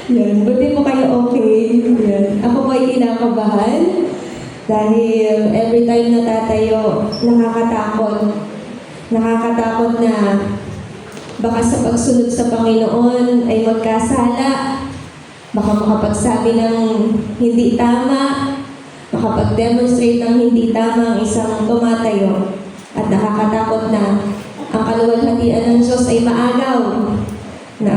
Yan, buti po kayo okay. Yan. Ako po ay kinakabahan dahil every time na tatayo, nakakatakot. Nakakatakot na baka sa pagsunod sa Panginoon ay magkasala. Baka makapagsabi ng hindi tama, makapag-demonstrate ng hindi tama ang isang tumatayo. At nakakatakot na ang kaluwalhatian ng Diyos ay maagaw. Na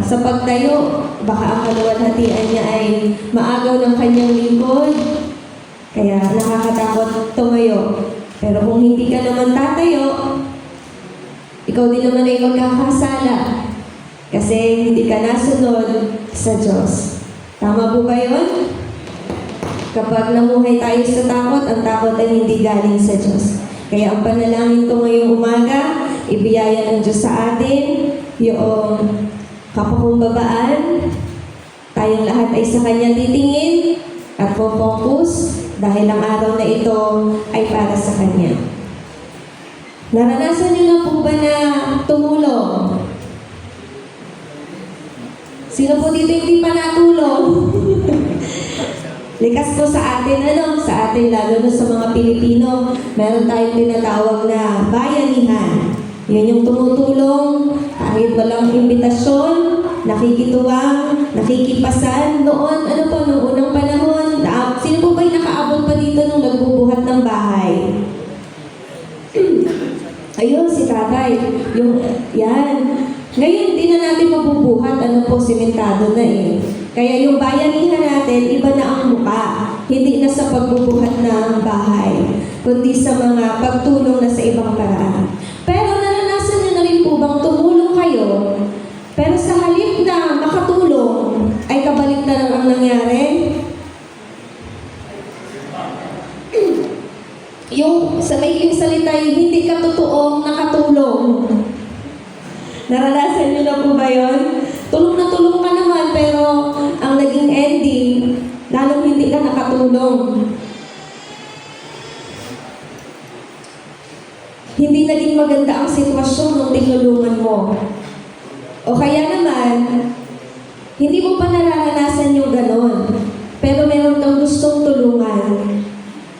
sa pagtayo, baka ang kaluwalhatian niya ay maagaw ng kanyang lingkod. Kaya nakakatakot tumayo. Pero kung hindi ka naman tatayo, ikaw din naman ay magkakasala. Kasi hindi ka nasunod sa Diyos. Tama po ba yun? Kapag namuhay tayo sa takot, ang takot ay hindi galing sa Diyos. Kaya ang panalangin ko ngayong umaga, ibiyaya ng Diyos sa atin, yung kapakumbabaan, tayong lahat ay sa Kanya titingin at focus dahil ang araw na ito ay para sa Kanya. Naranasan niyo na po ba na tumulong? Sino po dito hindi pa natulong? Likas po sa atin, sa atin lalo na sa mga Pilipino, meron tayong tinatawag na bayanihan. Yun yung tumutulong kahit walang imbitasyon, nakikituwang, nakikipasan. Noon, nung unang panahon, sino po ba'y nakaabot pa dito nung nagbubuhat ng bahay? Ayun, si tatay. Yan. Ngayon, hindi na natin mabubuhat. Simentado na eh. Kaya yung bayanihan natin, iba na ang mukha. Hindi na sa pagbubuhat ng bahay, kundi sa mga pagtulong na sa ibang paraan. Pero naranasan niyo na rin po bang tumulong kayo, pero sa halip na makatulong, ay kabaligtaran ang nangyari? Yung sa maikling salita, hindi ka totoong nakatulong. Naranasan niyo na po ba yun? Tulong na tulong ka naman, pero ang naging ending, lalong hindi ka nakatulong. Hindi naging maganda ang sitwasyon nung tinulungan mo. O kaya naman, hindi mo pa nararanasan yung ganon, pero meron kang gustong tulungan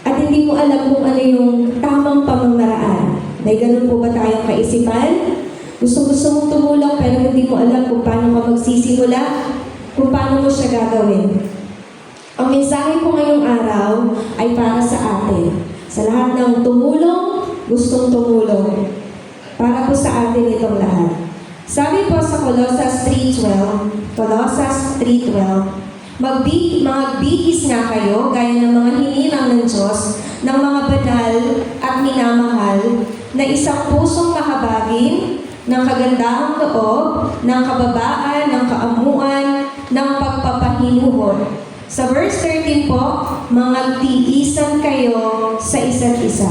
at hindi mo alam kung ano yung tamang pamamaraan. May ganon po ba tayong kaisipan? Gusto mong tumulong pero hindi mo alam kung paano ka magsisimula, kung paano mo siya gagawin. Ang mensahe po ngayong araw ay para sa atin. Sa lahat ng tumulong, gustong tumulong. Para po sa atin itong lahat. Sabi po sa Colossus 3:12, magbihis nga kayo gaya ng mga hininang ng Diyos, ng mga banal at minamahal, na isang pusong mahabagin, ng kagandahang loob, ng kababaan, ng kaamuan, ng pagpapahinuhod. Sa verse 13 po, magtiisan kayo sa isa't isa.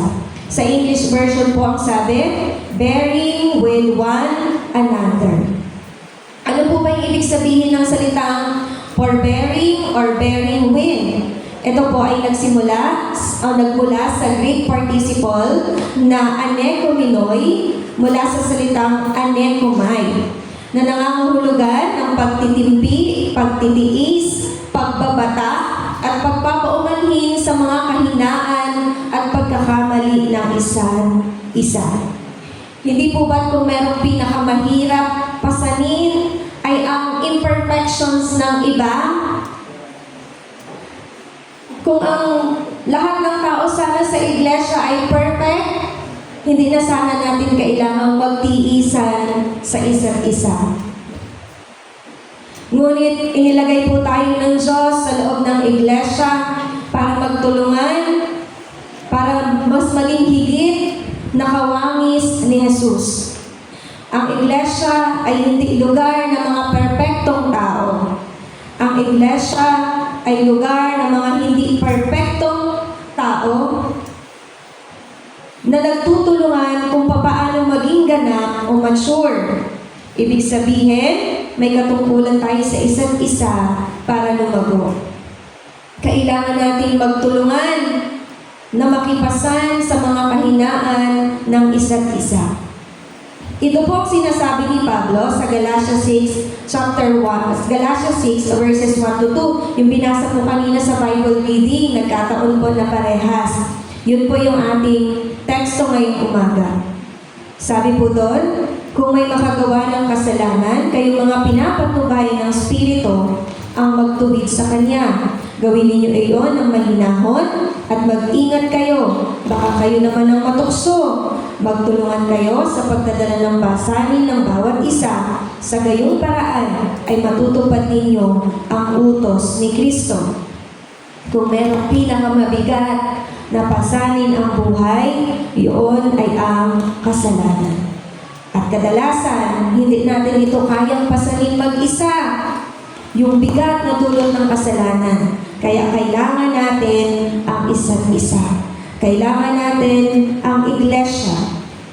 Sa English version po ang sabi, bearing with one another. Ano po ba yung ibig sabihin ng salitang forbearing or bearing with? Ito po ay nagmula sa Greek participle na anekominoi, mula sa salitang anekomai, na nangangahulugan ng pagtitimpi, pagtitiis, pagbabata, at pagpapaumanhin sa mga kahinaan at pagkakamali ng isa't isa. Hindi po ba kung merong pinakamahirap pasanin ay ang imperfections ng iba? Kung ang lahat ng tao sana sa iglesia ay perfect, hindi na sana natin kailangang magtiisan sa isa't isa. Ngunit inilagay po tayo ng Diyos sa loob ng iglesia para magtulungan, para mas maging higit na kawangis ni Jesus. Ang iglesia ay hindi lugar ng mga perpektong tao. Ang iglesia ay lugar ng mga hindi perpektong tao na nagtutulungan kung paano maging ganap o mature. Ibig sabihin, may katungkulan tayo sa isa't isa para lumago. Kailangan natin magtulungan na makipasan sa mga kahinaan ng isa't isa. Ito po ang sinasabi ni Pablo sa Galatians 6, chapter 1, Galatians 6, verses 1 to 2. Yung binasa po kanina sa Bible reading, nagkataon po na parehas. Yun po yung ating teksto ngayong umaga. Sabi po doon, kung may makagawa ng kasalanan, kayong mga pinapatnubay ng Espiritu ang magtuwid sa Kanya. Gawin ninyo iyon ng mahinahon at mag-ingat kayo. Baka kayo naman ang matukso. Magtulungan kayo sa pagdadala ng pasanin ng bawat isa. Sa gayong paraan ay matutupad ninyo ang utos ni Kristo. Kung merong pinakamabigat na pasanin ang buhay, iyon ay ang kasalanan. At kadalasan, hindi natin ito kayang pasanin mag-isa. Yung bigat na dulot ng kasalanan. Kaya kailangan natin ang isa't isa. Kailangan natin ang iglesia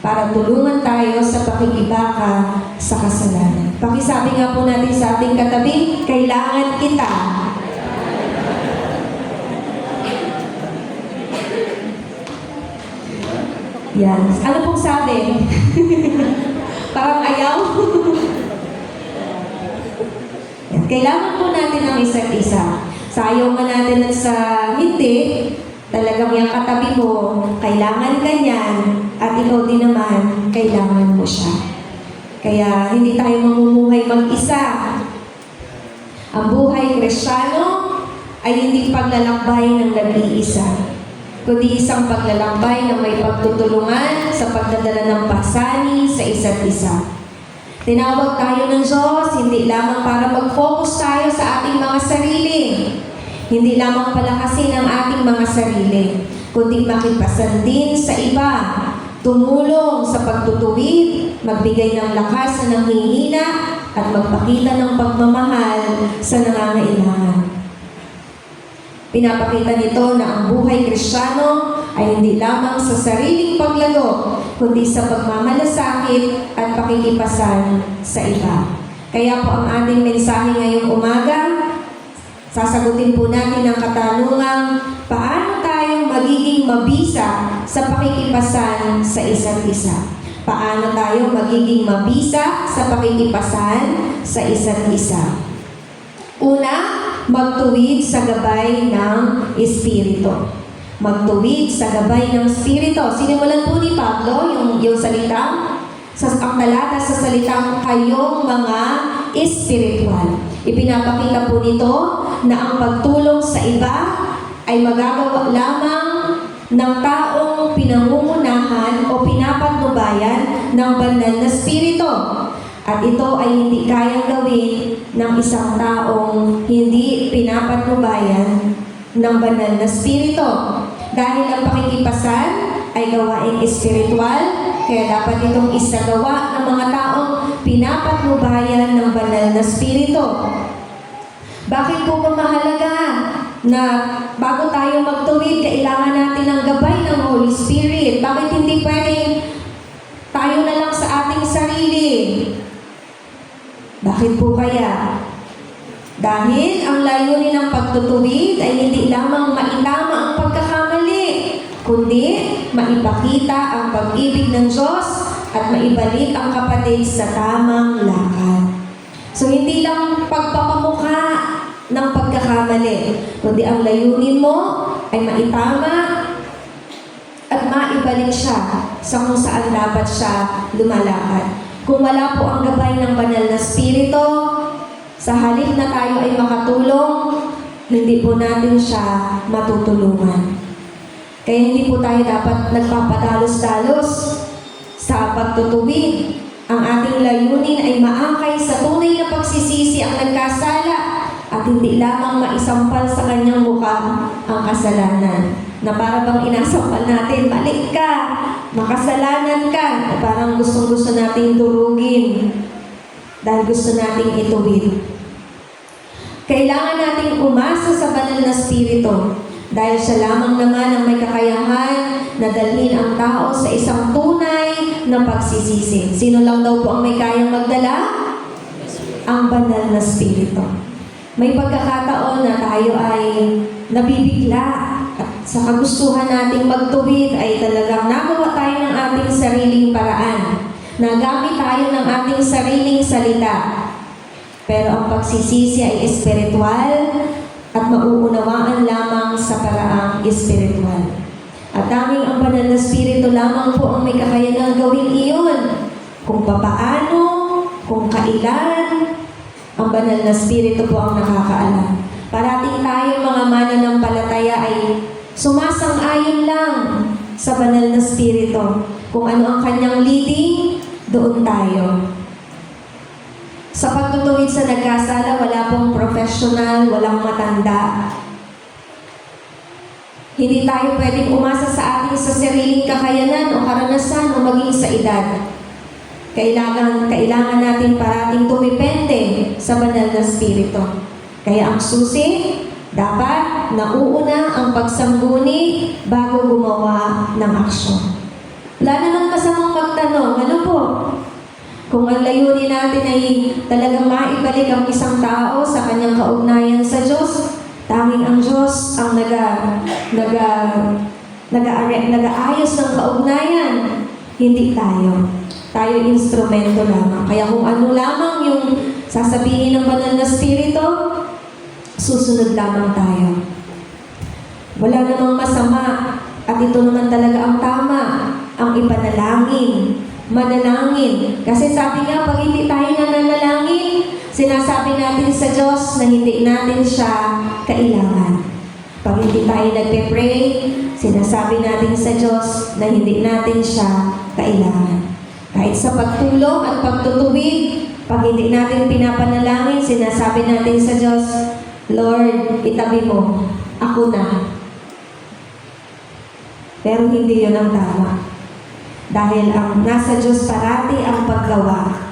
para tulungan tayo sa pakikibaka sa kasalanan. Pakisabi nga po natin sa ating katabi, kailangan kita. Yan. Ano pong sabi? Parang ayaw. Yan. Kailangan po natin ang isa't isa. Sa ayaw man natin at sa hindi, talagang yung katabi mo, kailangan ka niyan, at ikaw din naman, kailangan mo siya. Kaya hindi tayo mamumuhay mag-isa. Ang buhay Kristiyano ay hindi paglalakbay ng nag-iisa, kundi isang paglalakbay na may pagtutulungan sa pagdadala ng pasani sa isa't isa. Tinawag tayo ng Diyos, hindi lamang para mag-focus tayo sa ating mga sarili. Hindi lamang palakasin ang ating mga sarili, kundi makipasan din sa iba. Tumulong sa pagtutuwid, magbigay ng lakas sa nanghihina, at magpakita ng pagmamahal sa nangangailangan. Pinapakita nito na ang buhay Kristiyano ay hindi lamang sa sariling paglago, kundi sa pagmamalasakit at pakikipasan sa iba. Kaya po ang ating mensahe ngayong umaga, sasagutin po natin ang katanungang paano tayo magiging mabisa sa pakikipasan sa isa't isa. Paano tayo magiging mabisa sa pakikipasan sa isa't isa? Una, magtuwid sa gabay ng Espiritu. Magtuwid sa gabay ng Espiritu. Sinimulan po ni Pablo yung salitang, ang talata sa salitang kayong mga espiritual. Ipinapakita po nito na ang pagtulong sa iba ay magagawa lamang ng taong pinangungunahan o pinapatnubayan ng banal na Espiritu. At ito ay hindi kayang gawin ng isang taong hindi pinapatnubayan ng banal na Espiritu. Dahil ang pakikipasan ay gawaing espiritual, kaya dapat itong isagawa ng mga taong pinapatnubayan ng banal na Espiritu. Bakit po ba mahalaga na bago tayo magtuwid, kailangan natin ang gabay ng Holy Spirit? Bakit hindi pwedeng tayo na lang sa ating sarili? Bakit po kaya? Dahil ang layunin ng pagtutuwid ay hindi lamang maitama ang pagkakamali, kundi maipakita ang pag-ibig ng Diyos at maibalik ang kapatid sa tamang lakad. So hindi lang pagpapamukha ng pagkakamali, kundi ang layunin mo ay maitama at maibalik siya sa kung saan dapat siya lumalakad. Kung wala po ang gabay ng banal na Espiritu, sa halip na tayo ay makatulong, hindi po natin siya matutulungan. Kaya hindi po tayo dapat nagpapadalos-dalos sa pagtutuwid. Ang ating layunin ay maakay sa tunay na pagsisisi ang nagkasala at hindi lamang maisampal sa kanyang mukha ang kasalanan. Na para bang inasampal natin, balik ka, makasalanan ka. Parang gustong-gusto nating durugin dahil gusto nating ituwid. Kailangan nating umasa sa banal na Espiritu dahil siya lamang naman ang may kakayahan na dalhin ang tao sa isang tunay na pagsisisi. Sino lang daw po ang may kayang magdala? Ang banal na Espiritu. May pagkakataon na tayo ay nabibigla at sa kagustuhan nating magtuwid ay talagang nagawa tayo ng ating sariling paraan. Nagamit tayo ng ating sariling salita. Pero ang pagsisisi ay espiritual at mauunawaan lamang sa paraang espiritual. At tanging ang banal na Espiritu lamang po ang may kakayanang gawin iyon. Kung papaano, kung kailan, ang banal na Espiritu po ang nakakaalam. Parating tayo mga mananampalataya ay sumasang-ayon lang sa banal na Espiritu. Kung ano ang kanyang leading, doon tayo. Sa pagtutuwid sa nagkasala, wala pong professional, walang matanda. Hindi tayo pwedeng umasa sa ating sa sariling kakayanan o karanasan o maging sa edad. Kailangan natin parating tumipente sa banal na Espiritu. Kaya ang susi, dapat nauuna ang pagsangguni bago gumawa ng aksyon. Wala namang masamang magtanong, ano po? Kung ang layunin natin ay talagang maibalik ang isang tao sa kanyang kaugnayan sa Diyos, tanging ang Diyos ang nag-aayos ng kaugnayan, hindi tayo. Tayo instrumento lamang. Kaya kung ano lamang yung sasabihin ng banal na Espiritu, susunod lamang tayo. Wala namang masama at ito naman talaga ang tama, ang ipanalangin. Manalangin. Kasi sabi nga, pag hindi tayo nananalangin, sinasabi natin sa Diyos na hindi natin siya kailangan. Pag hindi tayo nagpe-pray, sinasabi natin sa Diyos na hindi natin siya kailangan. Kahit sa pagtulong at pagtutuwid, pag hindi natin pinapanalangin, sinasabi natin sa Diyos, Lord, itabi mo, ako na. Pero hindi yun ang tama. Dahil ang nasa Diyos parati ang paggawa.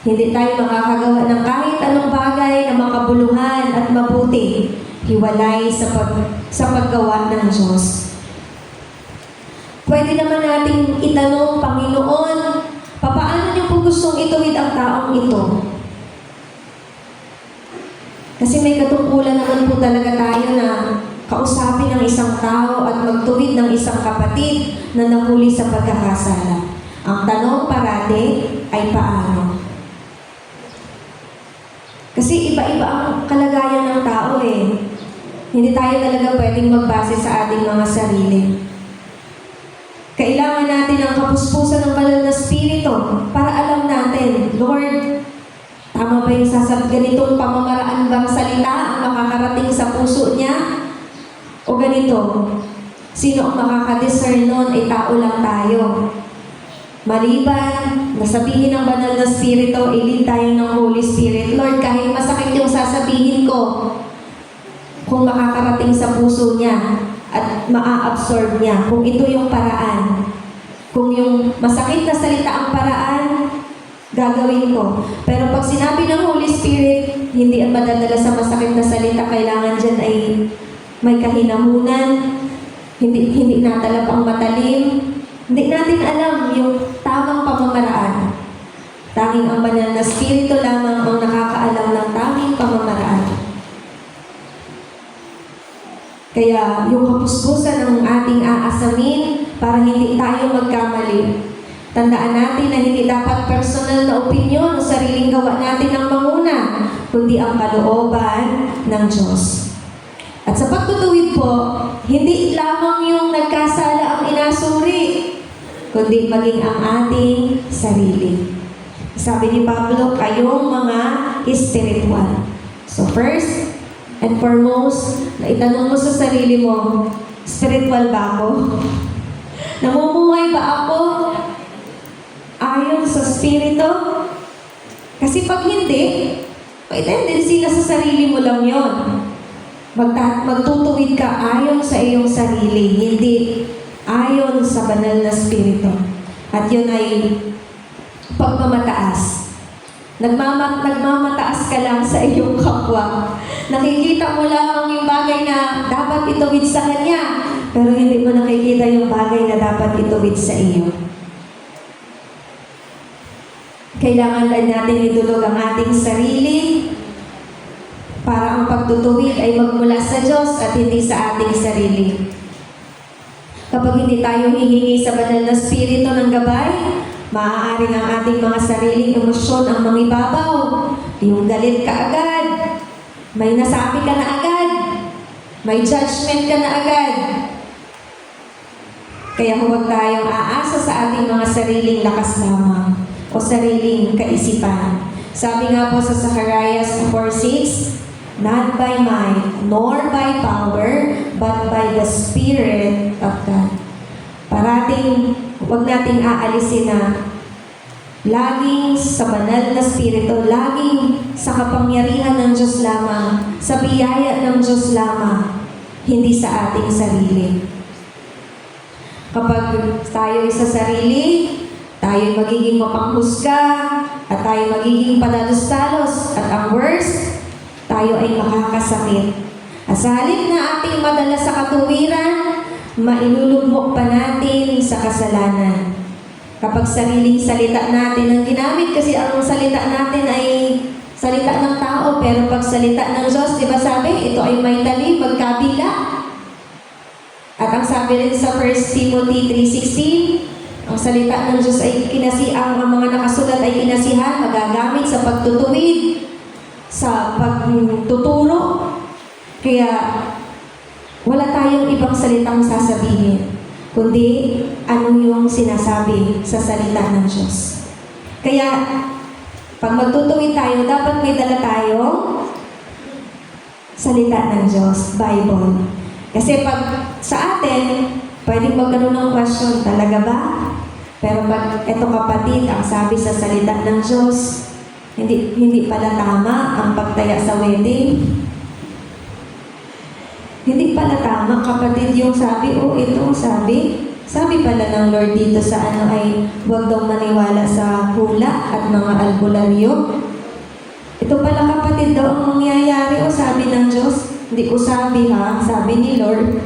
Hindi tayo makakagawa ng kahit anong bagay na makabuluhan at mabuti, hiwalay sa paggawa ng Diyos. Pwede naman nating itanong, Panginoon, paano niyo po gustong ituwid ang taong ito? Kasi may katungkulan naman po talaga tayo na kausapin ng isang tao at magtuwid ng isang kapatid na nahuli sa pagkakasala. Ang tanong parati ay paano? Kasi iba-iba ang kalagayan ng tao eh. Hindi tayo talaga pwedeng magbase sa ating mga sarili. Kailangan natin ang kapuspusan ng banal na Espiritu para alam natin, Lord, tama ba yung ganitong pamamaraan bang salita ang makakarating sa puso niya? O ganito, sino ang makakadiscern nun ay tao lang tayo. Maliban, nasabihin ng banal na Espiritu, ilid tayo ng Holy Spirit. Lord, kahit masakit yung sasabihin ko, kung makakarating sa puso niya at maa-absorb niya, kung ito yung paraan, kung yung masakit na salita ang paraan, gagawin ko. Pero pag sinabi ng Holy Spirit, hindi ang madadala sa masakit na salita, kailangan dyan ay may kahinahunan, hindi natalab ang matalim, hindi natin alam yung tamang pamamaraan. Tanging ang banal na Espiritu lamang ang nakakaalam ng tamang pamamaraan. Kaya yung kapuspusan ng ating aasamin para hindi tayo magkamali. Tandaan natin na hindi dapat personal na opinyon o sariling gawa natin ang manguna, kundi ang kalooban ng Diyos. At sa pagtutuwid po, hindi lamang yung nagkasala ang inasuri, kundi maging ang ating sarili. Sabi ni Pablo, kayong mga espiritual. So first and foremost, na itanong mo sa sarili mo, spiritual ba ako? Namumuhay ba ako ayon sa Espiritu? Kasi pag hindi, may tendency na sa sarili mo lang yon. Magtutuwid ka ayon sa iyong sarili, hindi ayon sa banal na Espiritu. At yun ay pagmamataas. Nagmamataas ka lang sa iyong kapwa. Nakikita mo lang yung bagay na dapat ituwid sa kanya, pero hindi mo nakikita yung bagay na dapat ituwid sa iyo. Kailangan din natin idulog ang ating sarili para ang pagtutuwid ay magmula sa Diyos at hindi sa ating sarili. Kapag hindi tayo hihingi sa banal na Espiritu ng gabay, Maaaring ang ating mga sariling emosyon ang mangibabaw. Yung galit ka agad, may nasabi ka na agad, may judgment ka na agad. Kaya huwag tayong aasa sa ating mga sariling lakas lamang o sariling kaisipan. Sabi nga po sa Zacharias 4:6, "Not by might, nor by power, but by the Spirit of God." Parating, huwag nating aalisin na laging sa banal na Espiritu, laging sa kapangyarihan ng Diyos lamang, sa biyaya ng Diyos lamang, hindi sa ating sarili. Kapag tayo'y sa sarili, tayo'y magiging mapanghusga, at tayo magiging padalos-dalos, at ang worst, tayo ay makakasakit. At sa halip na ating madala sa katuwiran, mailulugmok pa natin sa kasalanan. Kapag sariling salita natin ang ginamit, kasi ang salita natin ay salita ng tao, pero pag salita ng Diyos, di ba sabi, ito ay may tali, magkabila. At ang sabi rin sa 1 Timothy 3:16, ang salita ng Diyos ay ang mga nakasulat ay kinasihan, magagamit sa pagtutuwid, sa pagtuturo. Kaya wala tayong ibang salitang sasabihin, kundi ano yung sinasabi sa salita ng Diyos. Kaya pag magtutuwid tayo, dapat may dala tayong salita ng Diyos, Bible. Kasi pag sa atin, pwedeng magkaroon ng question, talaga ba? Pero pag eto kapatid, ang sabi sa salita ng Diyos, hindi pala tama ang pagtaya sa wedding. Hindi pala tama, kapatid, yung sabi, ito sabi pala ng Lord dito sa ay huwag daw maniwala sa hula at mga albularyo. Ito pala kapatid daw ang mangyayari, sabi ng Diyos. Hindi ko sabi sabi ni Lord.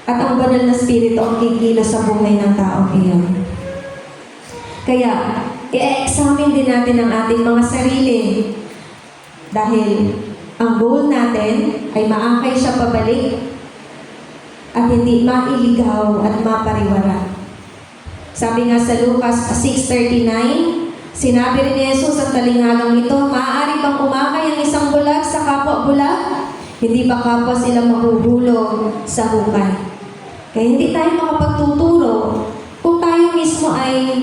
At ang banal na Espiritu ang kikilos sa buhay ng taong iyon. Kaya, i-examine din natin ang ating mga sarili. Dahil ang goal natin ay maangkay siya pabalik at hindi mailigaw at mapariwara. Sabi nga sa Lucas 6:39, sinabi rin ni Jesus sa talinghagang ito, maaari bang umakay ang isang bulag sa kapwa bulag? Hindi ba kapwa sila mahuhulog sa hukay? Kaya hindi tayo makapagtuturo kung tayo mismo ay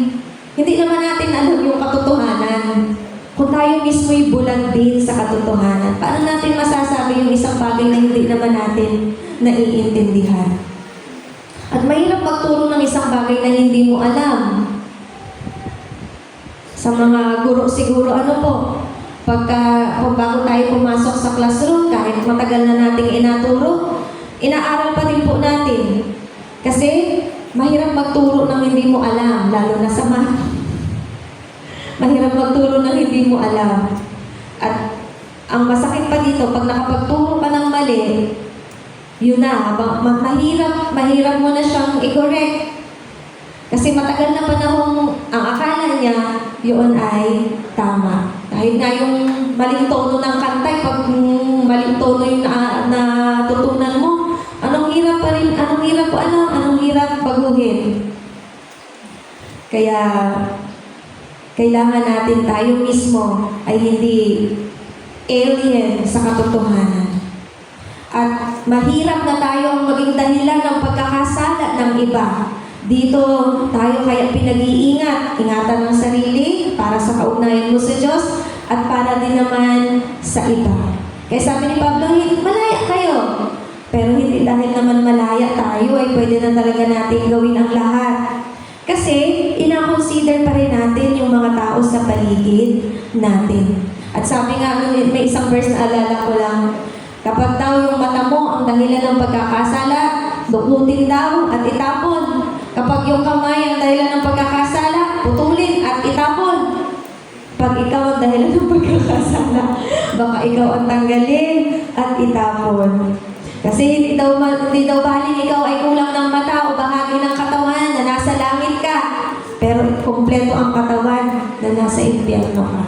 hindi naman natin alam yung katotohanan. Kung tayo mismo'y bulag din sa katotohanan, paano natin masasabi yung isang bagay na hindi naman natin naiintindihan? At mahirap magturo ng isang bagay na hindi mo alam. Sa mga guro siguro, bago tayo pumasok sa classroom, kahit matagal na nating inaturo, inaaral pa din po natin. Kasi mahirap magturo ng hindi mo alam, lalo na sa math. Mahirap magturo ng hindi mo alam. At ang masakit pa dito, pag nakapagturo ka ng mali, yun na, mahirap mo na siyang i-correct. Kasi matagal na panahon, ang akala niya, yun ay tama. Kahit nga yung maling tono ng kantay, pag maling tono yung natutunan mo, anong hirap baguhin. Kaya, kailangan natin tayo mismo ay hindi alien sa katotohanan. At mahirap na tayo ang maging dahilan ng pagkakasala ng iba. Dito tayo kaya pinag-iingat, ingatan ng sarili para sa kaugnayan mo sa Diyos at para din naman sa iba. Kaya sabi ni Pablo, malaya kayo. Pero hindi dahil naman malaya tayo ay pwede na talaga natin gawin ang lahat. Kasi ina-consider pa rin natin yung mga tao sa paligid natin. At sabi nga, may isang verse na alala ko lang, kapag daw yung mata mo ang dahilan ng pagkakasala, dukutin daw at itapon. Kapag yung kamay ang dahilan ng pagkakasala, putulin at itapon. Pag ikaw ang dahilan ng pagkakasala, baka ikaw ang tanggalin at itapon. Kasi hindi daw baling ikaw ay kulang ng mata o bahagi ng katawan na nasa langit ka. Pero kumpleto ang katawan na nasa impyerno ka.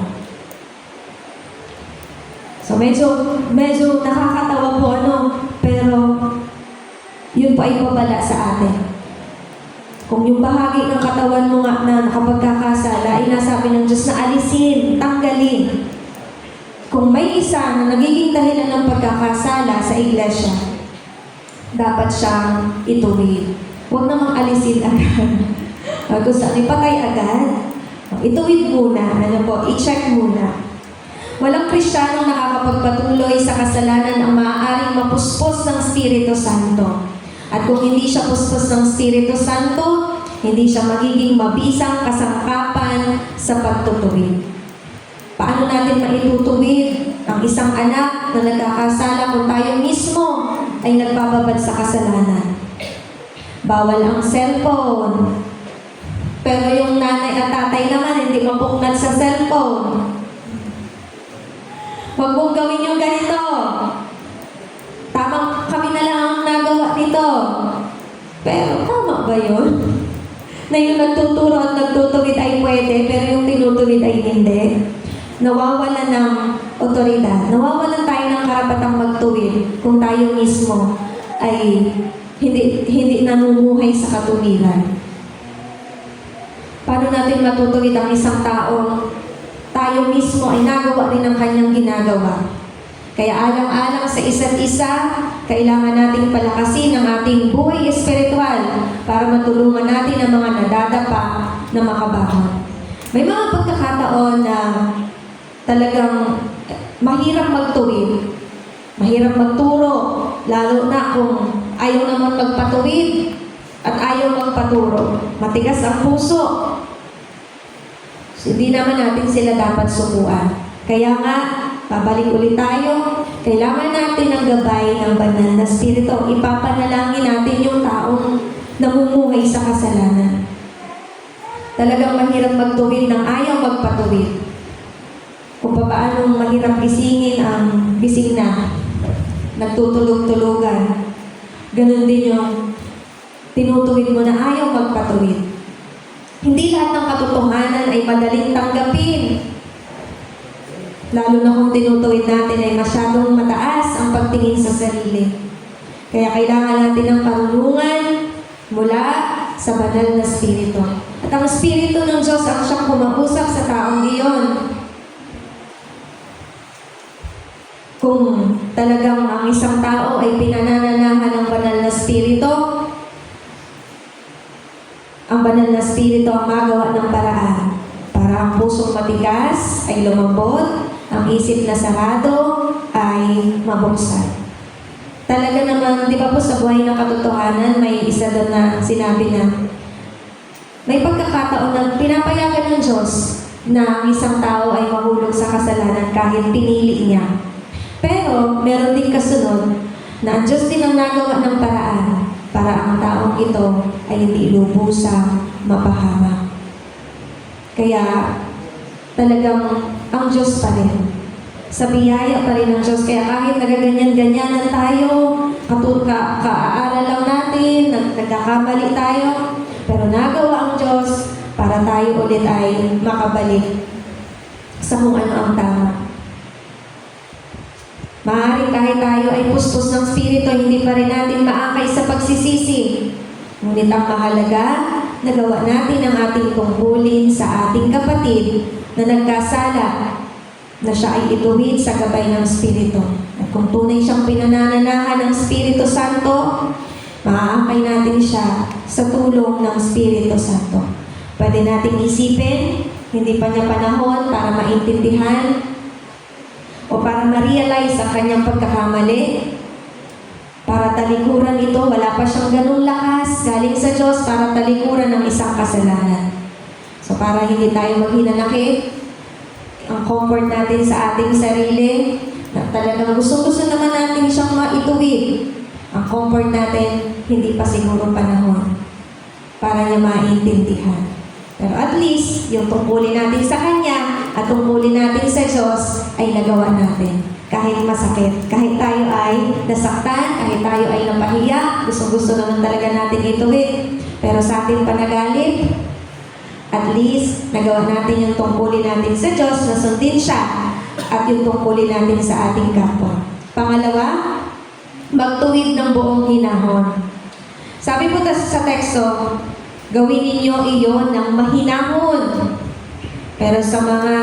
So medyo nakakatawa po pero yun po ay babala sa atin. Kung yung bahagi ng katawan mo nga na nakapagkakasala ay nasabi ng Diyos na alisin, tanggalin. Kung may isa na nagiging dahilan ng pagkakasala sa iglesia, dapat siyang ituwid. Huwag namang alisin agad. Kung saan ipatay agad, ituwid muna, i-check muna. Walang Kristiyanong nakakapagpatuloy sa kasalanan ang maaaring mapuspos ng Espiritu Santo. At kung hindi siya puspos ng Espiritu Santo, hindi siya magiging mabisang kasangkapan sa pagtutuwid. Paano natin maitutuwid ang isang anak na nagkakasala kung tayo mismo ay nagbababad sa kasalanan? Bawal ang cellphone. Pero yung nanay at tatay naman hindi mapuknat sa cellphone. Huwag mong gawin yung ganito. Tamang kami na lang ang nagawa nito. Pero tama ba yun? Na yung nagtuturo at nagtutuwid ay pwede, pero yung tinutuwid ay hindi. Nawawalan ng otoridad. Nawawalan tayo ng karapatang magtuwid kung tayo mismo ay hindi namumuhay sa katuwiran. Paano natin matutuwid ang isang tao? Tayo mismo ay nagawa rin ang kanyang ginagawa. Kaya alang-alang sa isa't isa, kailangan nating palakasin ang ating buhay espiritual para matulungan natin ang mga nadadapa na makabangon. May mga pagkakataon na talagang mahirap magtuwid, mahirap magturo, lalo na kung ayaw naman magpatuwid at ayaw magpaturo. Matigas ang puso. So, hindi naman natin sila dapat sukuan. Kaya nga, babalik ulit tayo. Kailangan natin ang gabay ng banal na Espiritu. Ipapanalangin natin yung taong namumuhay sa kasalanan. Talagang mahirap magtuwid ng ayaw magpatuwid. Kung paano mahirap gisingin ang gising na, nagtutulog-tulugan. Ganun din yung tinutuwid mo na ayaw magpatuwid. Hindi lahat ng katotohanan ay madaling tanggapin. Lalo na kung tinutuwid natin ay masyadong mataas ang pagtingin sa sarili. Kaya kailangan natin ng karunungan mula sa banal na Espiritu. At ang Espiritu ng Diyos ang siyang kumausap sa taong iyon. Kung talagang ang isang tao ay pinanananahan ng banal na Espiritu, ang banal na Espiritu ang magawa ng paraan para ang pusong matigas ay lumambot, ang isip na sarado ay mabuksan. Talaga naman, di ba po sa buhay ng katotohanan, may isa doon na sinabi na may pagkakataon na pinapayagan ng Diyos na ang isang tao ay mahulog sa kasalanan kahit pinili niya. Pero meron din kasunod na ang Diyos din ang nagawa ng paraan para ang taong ito ay hindi lubusang mapahamak. Kaya talagang ang Diyos pa rin. Sa biyaya pa rin ng Diyos. Kaya kahit nagaganyan-ganyanan tayo, kaaaral lang natin, nagkakamali tayo, pero nagawa ang Diyos para tayo ulit ay makabalik sa kung ano ang tama. Maaaring kahit tayo ay puspos ng Espiritu, hindi pa rin natin maakay sa pagsisisi. Ngunit ang mahalaga, nagawa natin ang ating tungkulin sa ating kapatid na nagkasala, na siya ay ituwid sa gabay ng Espiritu. At kung tunay siyang pinanananahan ng Espiritu Santo, maaakay natin siya sa tulong ng Espiritu Santo. Pwede nating isipin, hindi pa niya panahon para maintindihan o para ma-realize ang kanyang pagkakamali, para talikuran ito, wala pa siyang ganung lakas galing sa Diyos para talikuran ng isang kasalanan. So para hindi tayo maghinanakit, ang comfort natin sa ating sarili, na talagang gusto naman natin siyang maituwid. Ang comfort natin, hindi pa siguro panahon para niya maintindihan. Pero at least, yung tungkulin natin sa Kanya at tungkulin natin sa Diyos ay nagawa natin. Kahit masakit, kahit tayo ay nasaktan, kahit tayo ay napahiya, gusto naman talaga natin ituwid. Pero sa ating panagalit, at least, nagawa natin yung tungkulin natin sa Diyos, nasundin siya, at yung tungkulin natin sa ating kapwa. Pangalawa, magtuwid ng buong hinahon. Sabi po sa teksto, Gawin ninyo iyon ng mahinahon. Pero sa mga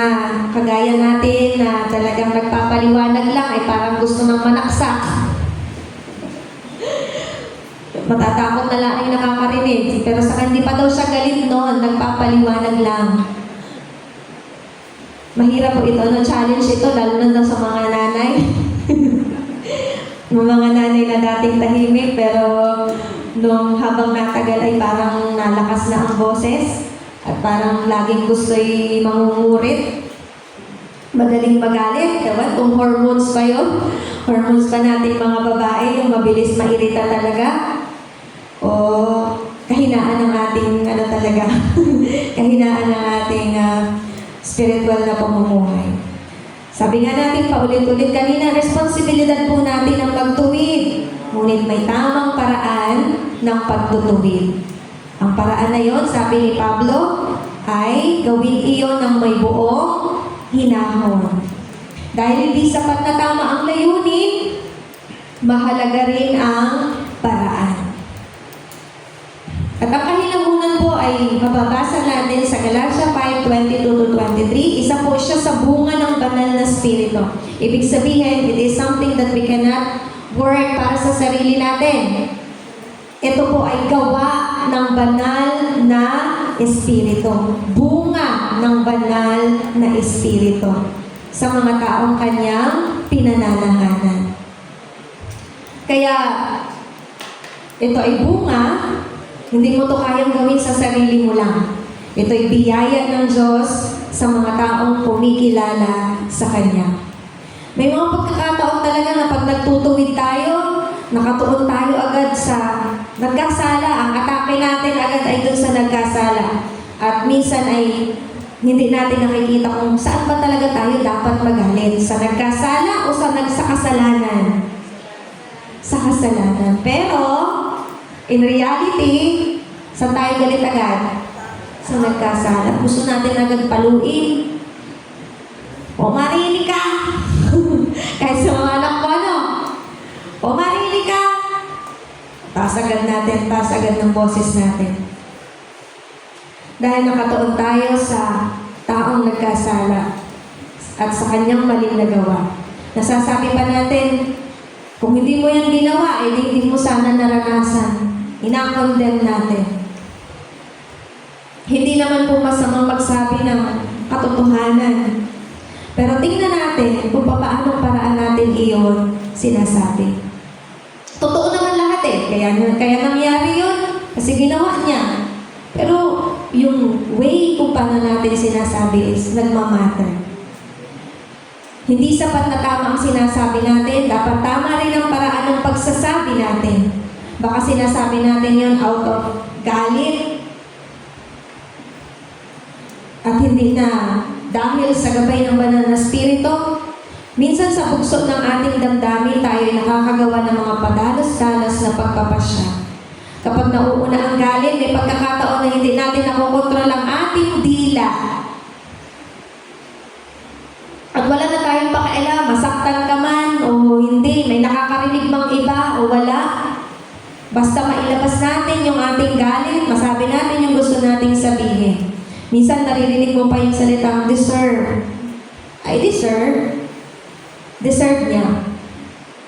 kagaya natin na talagang nagpapaliwanag lang ay parang gusto ng manaksak. Matatakot na lang ay nakakarinig. Pero sa hindi pa daw siya galit noon, nagpapaliwanag lang. Mahirap po ito, challenge ito, lalo na sa mga nanay. Mga nanay na dating tahimik, pero nung habang natagal ay parang nalakas na ang boses at parang laging gusto'y mangungurit. Madaling magalit, diba? Kung hormones pa yun. Hormones pa natin mga babae, yung mabilis mairita talaga. O kahinaan ng ating, kahinaan ng ating spiritual na pamumuhay. Sabi nga natin paulit-ulit kanina, responsibilidad po natin ang magtuwid. Ngunit may tamang paraan ng pagtutuwid. Ang paraan na yon, sabi ni Pablo, ay gawin iyon ng may buong hinahon. Dahil hindi sapat na tama ang layunin, mahalaga rin ang paraan. At ang kahinahunan po ay mababasa natin sa Galatia 5:22-23. Isa po siya sa bunga ng banal na spirito. Ibig sabihin, it is something that we cannot work para sa sarili natin. Ito po ay gawa ng banal na espiritu. Bunga ng banal na espiritu sa mga taong kanyang pinananahanan. Kaya, ito ay bunga. Hindi mo ito kayang gawin sa sarili mo lang. Ito'y biyaya ng Diyos sa mga taong kumikilala sa Kanya. May mga pagkakataon talaga na pag nagtutuwid tayo, nakatuon tayo agad sa nagkasala. Ang atake natin agad ay dun sa nagkasala. At minsan ay hindi natin nakikita kung saan ba talaga tayo dapat magalit. Sa nagkasala o sa kasalanan? Sa kasalanan. Pero, in reality, saan tayo galit agad? Sa nagkasala. Gusto natin agad paluin. O marinig ka! Kahit sa mga anak ko, ano? O marinig ka! Taas agad natin, taas agad ng boses natin. Dahil nakatuon tayo sa taong nagkasala at sa kanyang maling nagawa. Nasasabi pa natin, kung hindi mo yan ginawa, hindi mo sana naranasan. Ina-condemn natin. Hindi naman po masamang magsabi ng katotohanan. Pero tingnan natin kung paano paraan natin iyon sinasabi. Totoo naman lahat kaya nangyari yun kasi ginawa niya. Pero yung way kung paano natin sinasabi is nagmamatter. Hindi sapat na tama ang sinasabi natin, dapat tama rin ang paraan ng pagsasabi natin. Baka sinasabi natin yun out of galit at hindi na dahil sa gabay ng banal na spirito. Minsan sa bugso ng ating damdamin, tayo ay nakakagawa ng mga padalos-dalos na pagpapasya. Kapag nauuna ang galit, may pagkakataon na hindi natin nakokontrol ang ating dila. At wala na tayong pakialam, masaktan ka man o hindi, may nakakarinig bang iba o wala. Basta mailabas natin yung ating galit, masabi natin yung gusto nating sabihin. Minsan naririnig mo pa yung salitang deserve. I deserve. Deserve niya.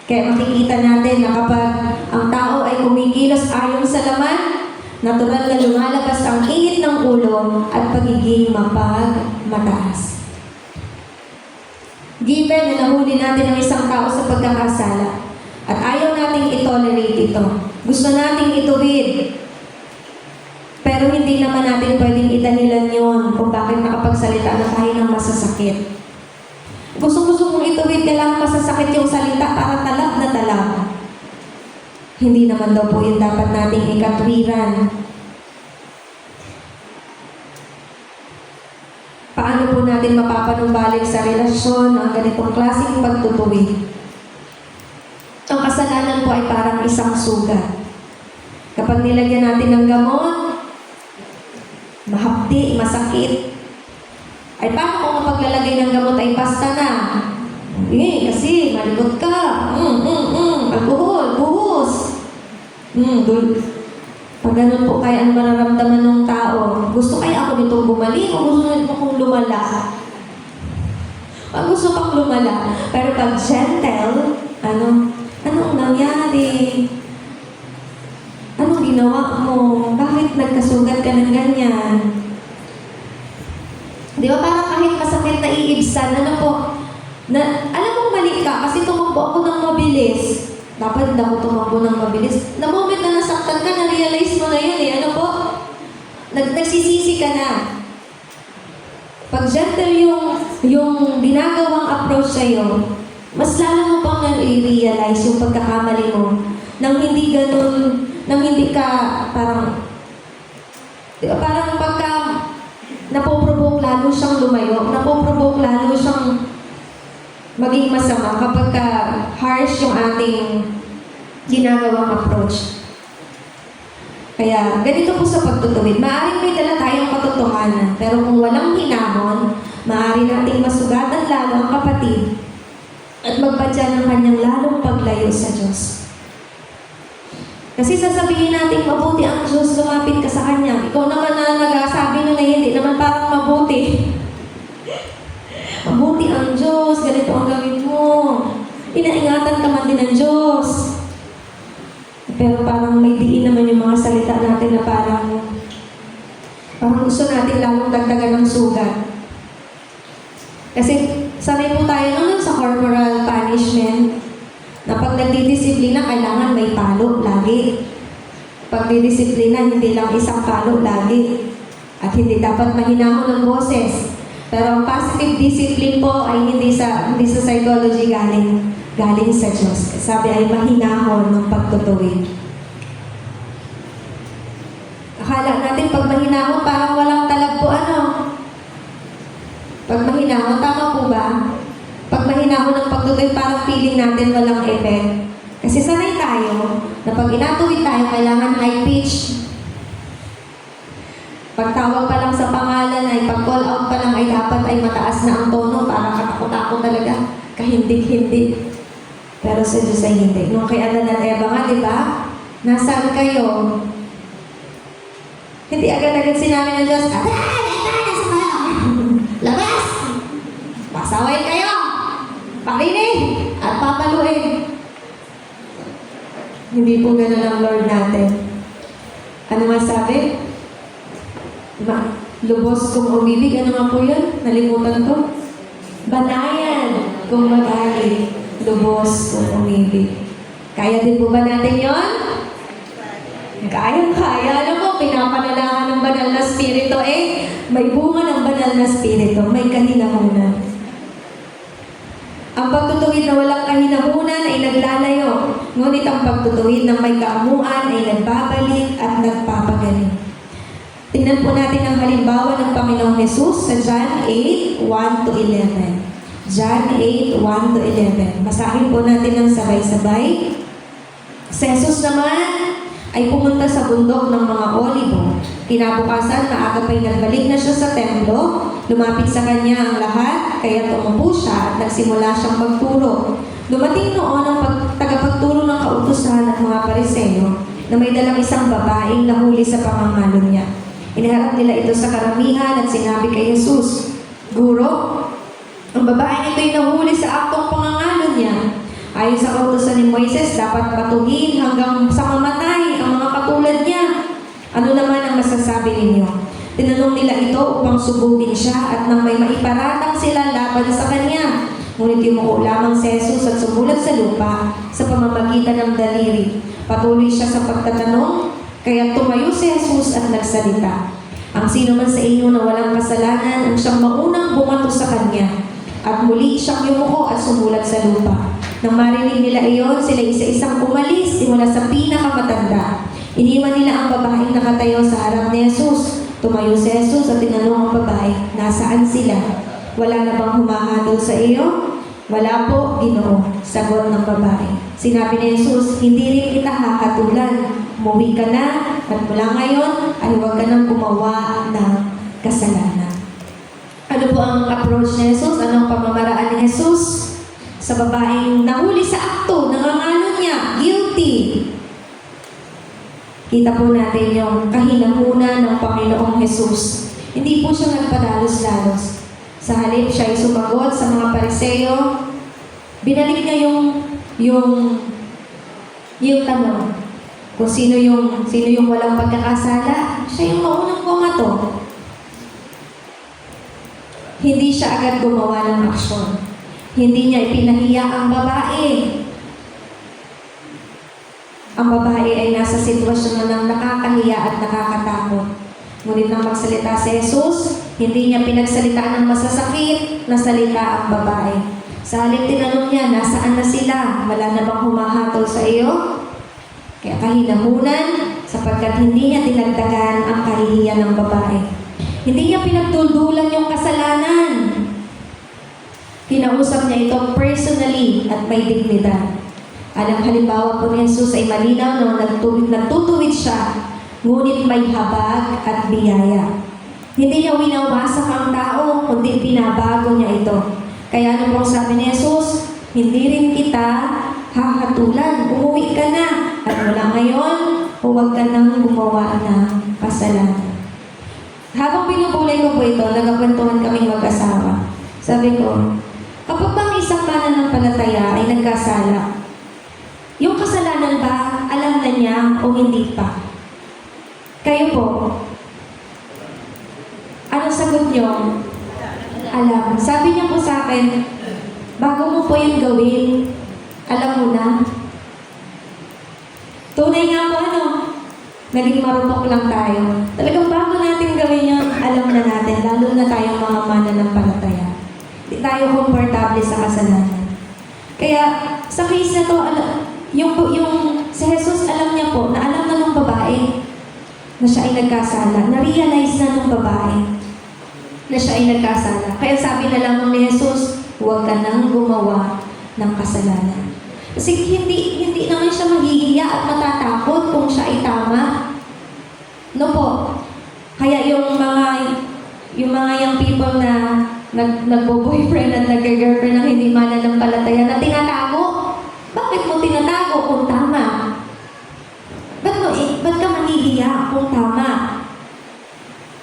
Kaya makikita natin na kapag ang tao ay kumikilos ayon sa laman, natural na lumalabas ang init ng ulo at pagiging mapagmataas. Given na nahuli natin ang isang tao sa pagkakasala at ayaw nating i-tolerate ito. Gusto nating ituwid. Pero hindi naman natin pwedeng idahilan yon kung bakit nakapagsalita na tayo ng masasakit. Gusto mong ituwid, kailangan masasakit yung salita para talab na talab. Hindi naman daw po yun dapat nating ikatwiran. Paano po natin mapapanumbalik sa relasyon ang ganitong klaseng pagtutuwid? Ang kasalanan po ay parang isang sugat. Kapag nilagyan natin ng gamot, mahapdi, masakit. Ay paano kung ang paglalagay ng gamot ay basta na? Kasi malikot ka. Alcohol, buhos. Pag ganun po kaya ang mararamdaman ng tao, gusto kaya ako nitong bumalik o gusto nito kong lumala? Pag gusto kong lumala. Pero pag gentle, anong nangyari? Anong ginawa mo? Bakit nagkasugat ka ng ganyan? Di ba parang kahit masakit na iibsan, alam mo mali ka kasi tumakbo ako ng mabilis. Dapat hindi ako tumakbo ng mabilis. Na moment na nasaktan ka, na-realize mo na yun eh. Nagsisisi ka na. Pag gentle yung ginagawang approach sa'yo, mas lalo mo pang na-realize yung pagkakamali mo nang hindi ganun, nang hindi ka parang pagka napoprovoke lalo siyang lumayo, napoprovoke lalo siyang maging masama kapag harsh yung ating ginagawang approach. Kaya, ganito po sa pagtutuwid. Maaaring may dala tayong katotohanan, pero kung walang hinahon, maaari nating masugatan lalo ang kapatid at magpadya ng kanyang lalong paglayo sa Diyos. Kasi sasabihin natin, mabuti ang Diyos, lumapit ka sa Kanya. Ikaw naman na nagsasabi na hindi naman parang mabuti. Mabuti ang Diyos, ganito ang gawin mo. Inaingatan ka man din ng Diyos. Pero parang may diin naman yung mga salita natin na parang gusto natin lalong dagdagan ng sugat. Kasi sanay po tayo naman sa corporal punishment na pag nagdidisiplina, kailangan may palo lagi. Pag didisiplina, hindi lang isang palo lagi. At hindi dapat mahinahon ng boses. Pero ang positive discipline po ay hindi sa psychology galing sa Diyos. Sabi ay mahinahon ng pagtutuwid. Akala natin pag mahinahon, parang walang talab po Pag mahinahon, tama po ba? Pag mahinahon ng pagtutuwid, parang feeling natin walang effect. Kasi sanay tayo na pag inatuwid tayo, kailangan high pitch. Pagtawag pa lang sa pangalan ay pag-call out pa lang ay dapat ay mataas na ang tono para katakot-takot talaga. Kahindig-hindig. Pero sa Diyos ay hindi. Nung kay Adan at Eva nga, di ba? Nasaan kayo? Hindi agad-agad sinabi ng Diyos, Adan! Nasa kayo! Labas! Pasaway kayo! Pakinig! At papaluin! Hindi po ganun ang Lord natin. Ano nga sabi? Lubos kung umibig. Ano nga po yun? Nalimutan ko. Banayan kung magaling. Lubos kung umibig. Kaya din po ba natin yon? Kaya. Alam mo, pinapanalahan ng banal na spirito may bunga ng banal na spirito. May kahinahunan. Ang pagtutuwid na walang kahinahunan ay naglalayo. Ngunit ang pagtutuwid ng may kaamuan ay nagbabalik at nagpapagaling. Tingnan po natin ang halimbawa ng Panginoong Jesus sa John 8:1-11. John 8:1-11. Basahin po natin ng sabay-sabay. Si Jesus naman ay pumunta sa bundok ng mga Olibo. Kinabukasan, maaga pa'y nagbalik na siya sa templo. Lumapit sa kanya ang lahat, kaya tumupo siya at nagsimula siyang magturo. Dumating noon ang tagapagturo ng kautusan at mga Pariseo na may dalang isang babaeng nahuli sa pamamalo niya. Iniharap nila ito sa karamihan at sinabi kay Jesus, Guro, ang babaeng ito'y nahuli sa aktong pangangalo niya. Ayon sa kautusan ni Moises, dapat patuhin hanggang sa mamatay ang mga katulad niya. Ano naman ang masasabi ninyo? Tinanong nila ito upang subukin siya at nang may maiparatang sila laban sa kanya. Ngunit yumuko lamang si Jesus at sumulat sa lupa sa pamamagitan ng daliri. Patuloy siya sa pagtatanong, kaya tumayo si Jesus at nagsalita. Ang sino man sa inyo na walang kasalanan ang siyang maunang bumato sa kanya. At muli siyang yumuko at sumulat sa lupa. Nang marinig nila iyon, sila isa-isang umalis simula sa pinakamatanda. Iniwan nila ang babaeng nakatayo sa harap ni Jesus. Tumayo si Jesus at tinanong ang babae, nasaan sila? Wala na bang humahatol sa iyo? Wala po, Ginoo, sagot ng babae. Sinabi ni Jesus, hindi rin kita hahatulan. Umuwi ka na at mula ngayon ay huwag ka nang gumawa ng kasalanan. Ano po ang approach ni Jesus? Anong pamamaraan ni Jesus? Sa babaeng nahuli sa akto, nangangalo niya, guilty. Kita po natin yung kahinahunan ng Panginoong Jesus. Hindi po siya nagpadalos-dalos. Sa halip siya ay sumagot sa mga Pariseo. Binalik niya yung tanong. Kung sino yung walang pagkakasala, siya yung maunang bumato. Hindi siya agad gumawa ng aksyon. Hindi niya ipinahiya ang babae. Ang babae ay nasa sitwasyon na nakakahiya at nakakatakot. Ngunit nang magsalita si Jesus, hindi niya pinagsalitaan ng masasakit na salita ang babae. Sa halip tinanong niya, nasaan na sila? Wala na bang humahatol sa iyo? Kaya kahinahunan, sapagkat hindi niya dinagdagan ang kahihiyan ng babae. Hindi niya pinagduldulan yung kasalanan. Kinausap niya ito personally at may dignidad. Alang halimbawa po ni Jesus ay malinaw na nagtutuwid siya, ngunit may habag at biyaya. Hindi niya winawasak ang tao, kundi pinabago niya ito. Kaya ano pong sabi ni Jesus, hindi rin kita hahatulan, umuwi ka na. At mula ngayon, huwag ka nang gumawa ng kasalanan. Habang binubulay ko po ito, nagkakwentuhan kaming mag-asawa. Sabi ko, kapag bang isang mananampalataya ay nagkasala, yung kasalanan ba, alam na niya o hindi pa? Kayo po, anong sagot niyo? Alam. Sabi niya po sa akin, bago mo po yung gawin, alam mo na. Tunay nga po naging marupok lang tayo. Talagang bago natin gawin yun, alam na natin, lalo na tayong mga mananampalataya. Hindi tayo komportable sa kasalanan. Kaya, sa case na to, yung si Jesus, alam niya po, na alam na ng babae na siya ay nagkasala. Na-realize na ng babae na siya ay nagkasala. Kaya sabi na lang ni Jesus, huwag ka nang gumawa ng kasalanan. Kasi hindi naman siya mahihiya at matatakot kung siya ay tama. No po. Kaya yung mga young people na nagbo-boyfriend at nag-girlfriend na hindi mananampalataya na tinatago. Bakit mo tinatago kung tama? Ba't ka mahihiya kung tama?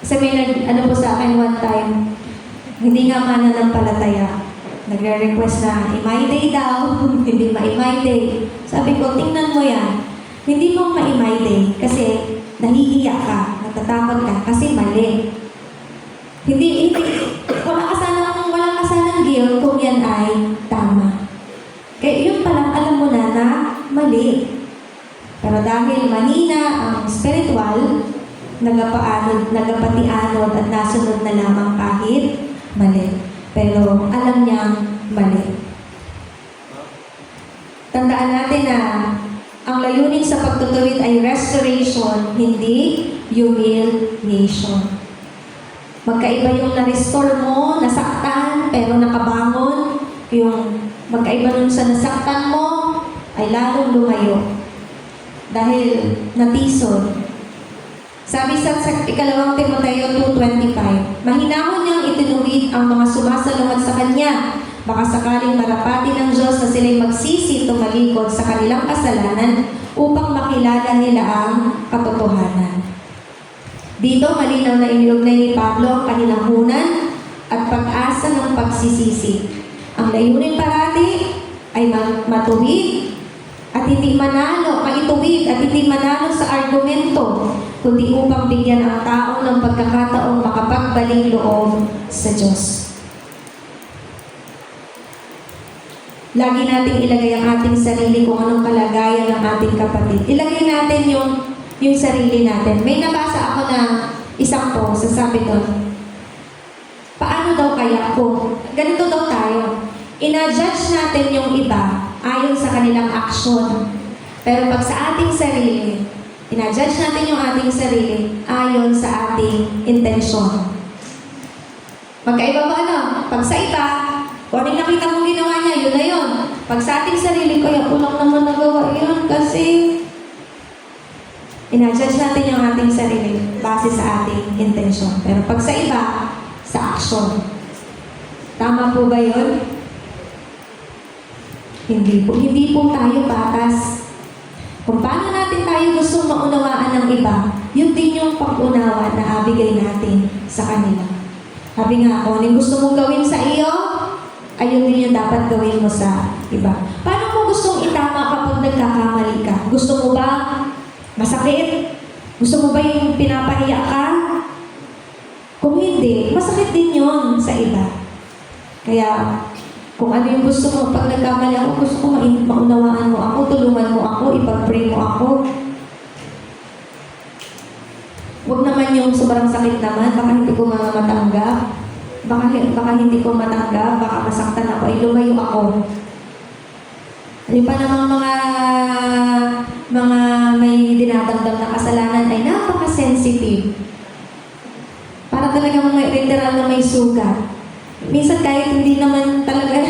Kasi may po sa akin one time, hindi nga mananampalataya. Nagre-request na, imay day daw, hindi ma-imay day. Sabi ko, tingnan mo yan. Hindi mo ma-imay day kasi nahihiya ka, natatakot ka, kasi mali. Walang kasanang guilt kung yan ay tama. Kaya yun palang alam mo na mali. Pero dahil mahina ang spiritual, nagapatianod at nasunod na lamang kahit mali. Pero alam niyang mali. Tandaan natin na ang layunin sa pagtutuwid ay restoration, hindi humiliation. Magkaiba yung na-restore mo, nasaktan, pero nakabangon. Yung magkaiba nun sa nasaktan mo, ay lalong lumayo. Dahil natison. Sabi sa 2 Timoteo 2:25, mahinahon niyang itinuwid ang mga sumasalungat sa Kanya. Baka sakaling marapatin ng Diyos na sila'y magsisi tumalikod sa kanilang kasalanan upang makilala nila ang katotohanan. Dito, malinaw na iniugnay ni Pablo ang kahinahunan at pag-asa ng pagsisisi. Ang layunin parati ay matuwid at hindi maituwid at hindi manalo sa argumento, kundi upang bigyan ang tao ng pagkakataong makapagbaling loob sa Diyos. Lagi nating ilagay ang ating sarili kung anong kalagayan ng ating kapatid. Ilagay natin yung sarili natin. May nabasa ako na isang post, sasabi doon, paano daw kaya kung ganito daw tayo? Ina-judge natin yung iba ayon sa kanilang aksyon. Pero pag sa ating sarili, ina-judge natin yung ating sarili ayon sa ating intensyon. Magkaiba ba Pag sa iba, kung anong nakita mong ginawa niya, yun na yun. Pag sa ating sarili, kaya kulang naman nagawa yun kasi ina-judge natin yung ating sarili base sa ating intensyon. Pero pag sa iba, sa aksyon. Tama po ba yun? Hindi po tayo batas. Kung paano natin tayo tayo gustong maunawaan ng iba, yun din yung pag-unawa na abigay natin sa kanila. Sabi nga, kung anong gusto mong gawin sa iyo, ayun din yung dapat gawin mo sa iba. Paano mo gustong itama kapag nagkakamali ka? Gusto mo ba masakit? Gusto mo ba yung pinapahiya ka? Kung hindi, masakit din yun sa iba. Kaya, kung ano yung gusto mo, pag nagkamali ako, gusto ko maunawaan mo ako, tulungan mo ako, ipag-pray mo ako. Huwag naman yung sobrang sakit naman, baka hindi ko matanggap. Baka hindi ko matanggap, baka masaktan ako, ay lumayo ako. Ano pa namang mga may dinadamdam na kasalanan ay napaka-sensitive. Para talagang may literal na may sugat. Minsan kahit hindi naman talaga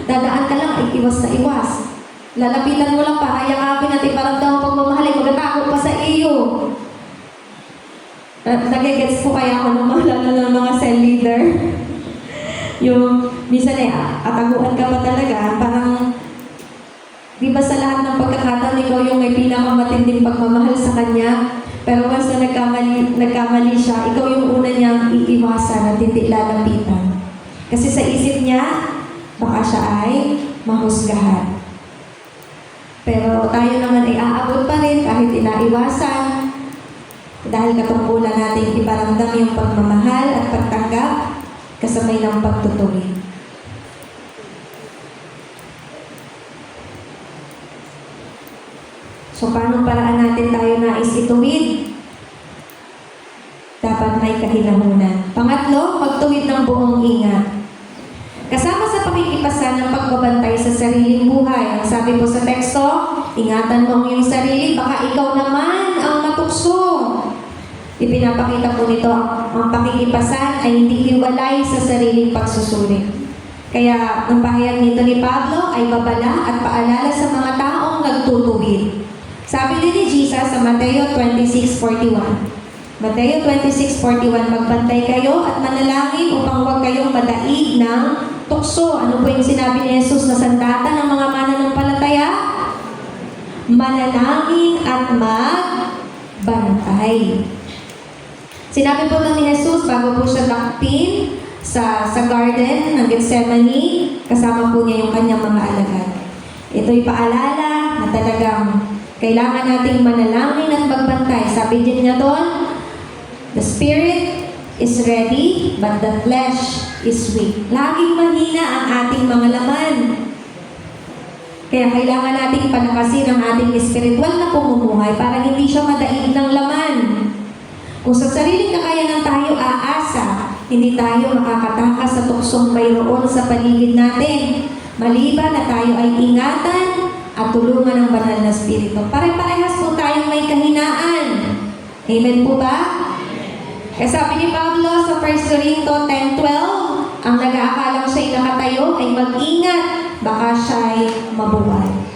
dadaan ka lang, ay iwas na iwas. Lalapitan mo lang para yakapin at iparamdam ang pagmamahal ay magtatakot pa sa iyo. Nagigets po kaya ako ng mga cell leader. Yung minsan ataguan ka pa talaga, parang di ba sa lahat ng pagkakataon ikaw yung may pinakamatinding pagmamahal sa kanya, pero once na nagkamali siya, ikaw yung una niyang iiwasan at hindi lalapitan. Kasi sa isip niya, baka siya ay mahusgahan. Pero tayo naman ay aabot pa rin kahit inaiwasan. Dahil katungkulan natin iparamdam yung pagmamahal at pagtanggap kasabay ng pagtutuwid. So, paano paraan natin tayo nais ituwid? Dapat may kahinahunan. Pangatlo, magtuwid ng buong ingat. Kasama sa pakikipasan ng pagbabantay sa sariling buhay. Ang sabi po sa teksto, ingatan mo ang iyong sarili, baka ikaw naman ang matukso. Ipinapakita po nito, ang pakikipasan ay hindi hiwalay sa sariling pagsusuri. Kaya, ang pahayag nito ni Pablo ay babala at paalala sa mga taong nagtutuwid. Sabi din ni Jesus sa Mateo 26:41. Mateo 26:41, magbantay kayo at manalangin upang huwag kayong madaig ng tukso. Ano po yung sinabi ni Jesus na sandata ng mga mananampalataya? Manalangin at magbantay. Sinabi po ni Jesus bago po siya takpin sa garden ng Gethsemane, kasama po niya yung kanyang mga alagad. Ito'y paalala na talagang kailangan nating manalangin at magbantay. Sabi din niya doon, the spirit is ready, but the flesh is weak. Laging mahina ang ating mga laman. Kaya kailangan nating palakasin ang ating espiritual na pamumuhay para hindi siya madaig ng laman. Kung sa sariling kakayanan tayo aasa, hindi tayo makakatakas sa tuksong mayroon sa paligid natin. Maliban na tayo ay ingatan at tulungan ng banal na spirito. Pare-parehas po tayong may kahinaan. Amen po ba? Kaya sabi ni Pablo sa 1 Corinto 10:12, ang nag-aakalang siya'y nakatayo ay mag-ingat, baka siya'y mabuhay.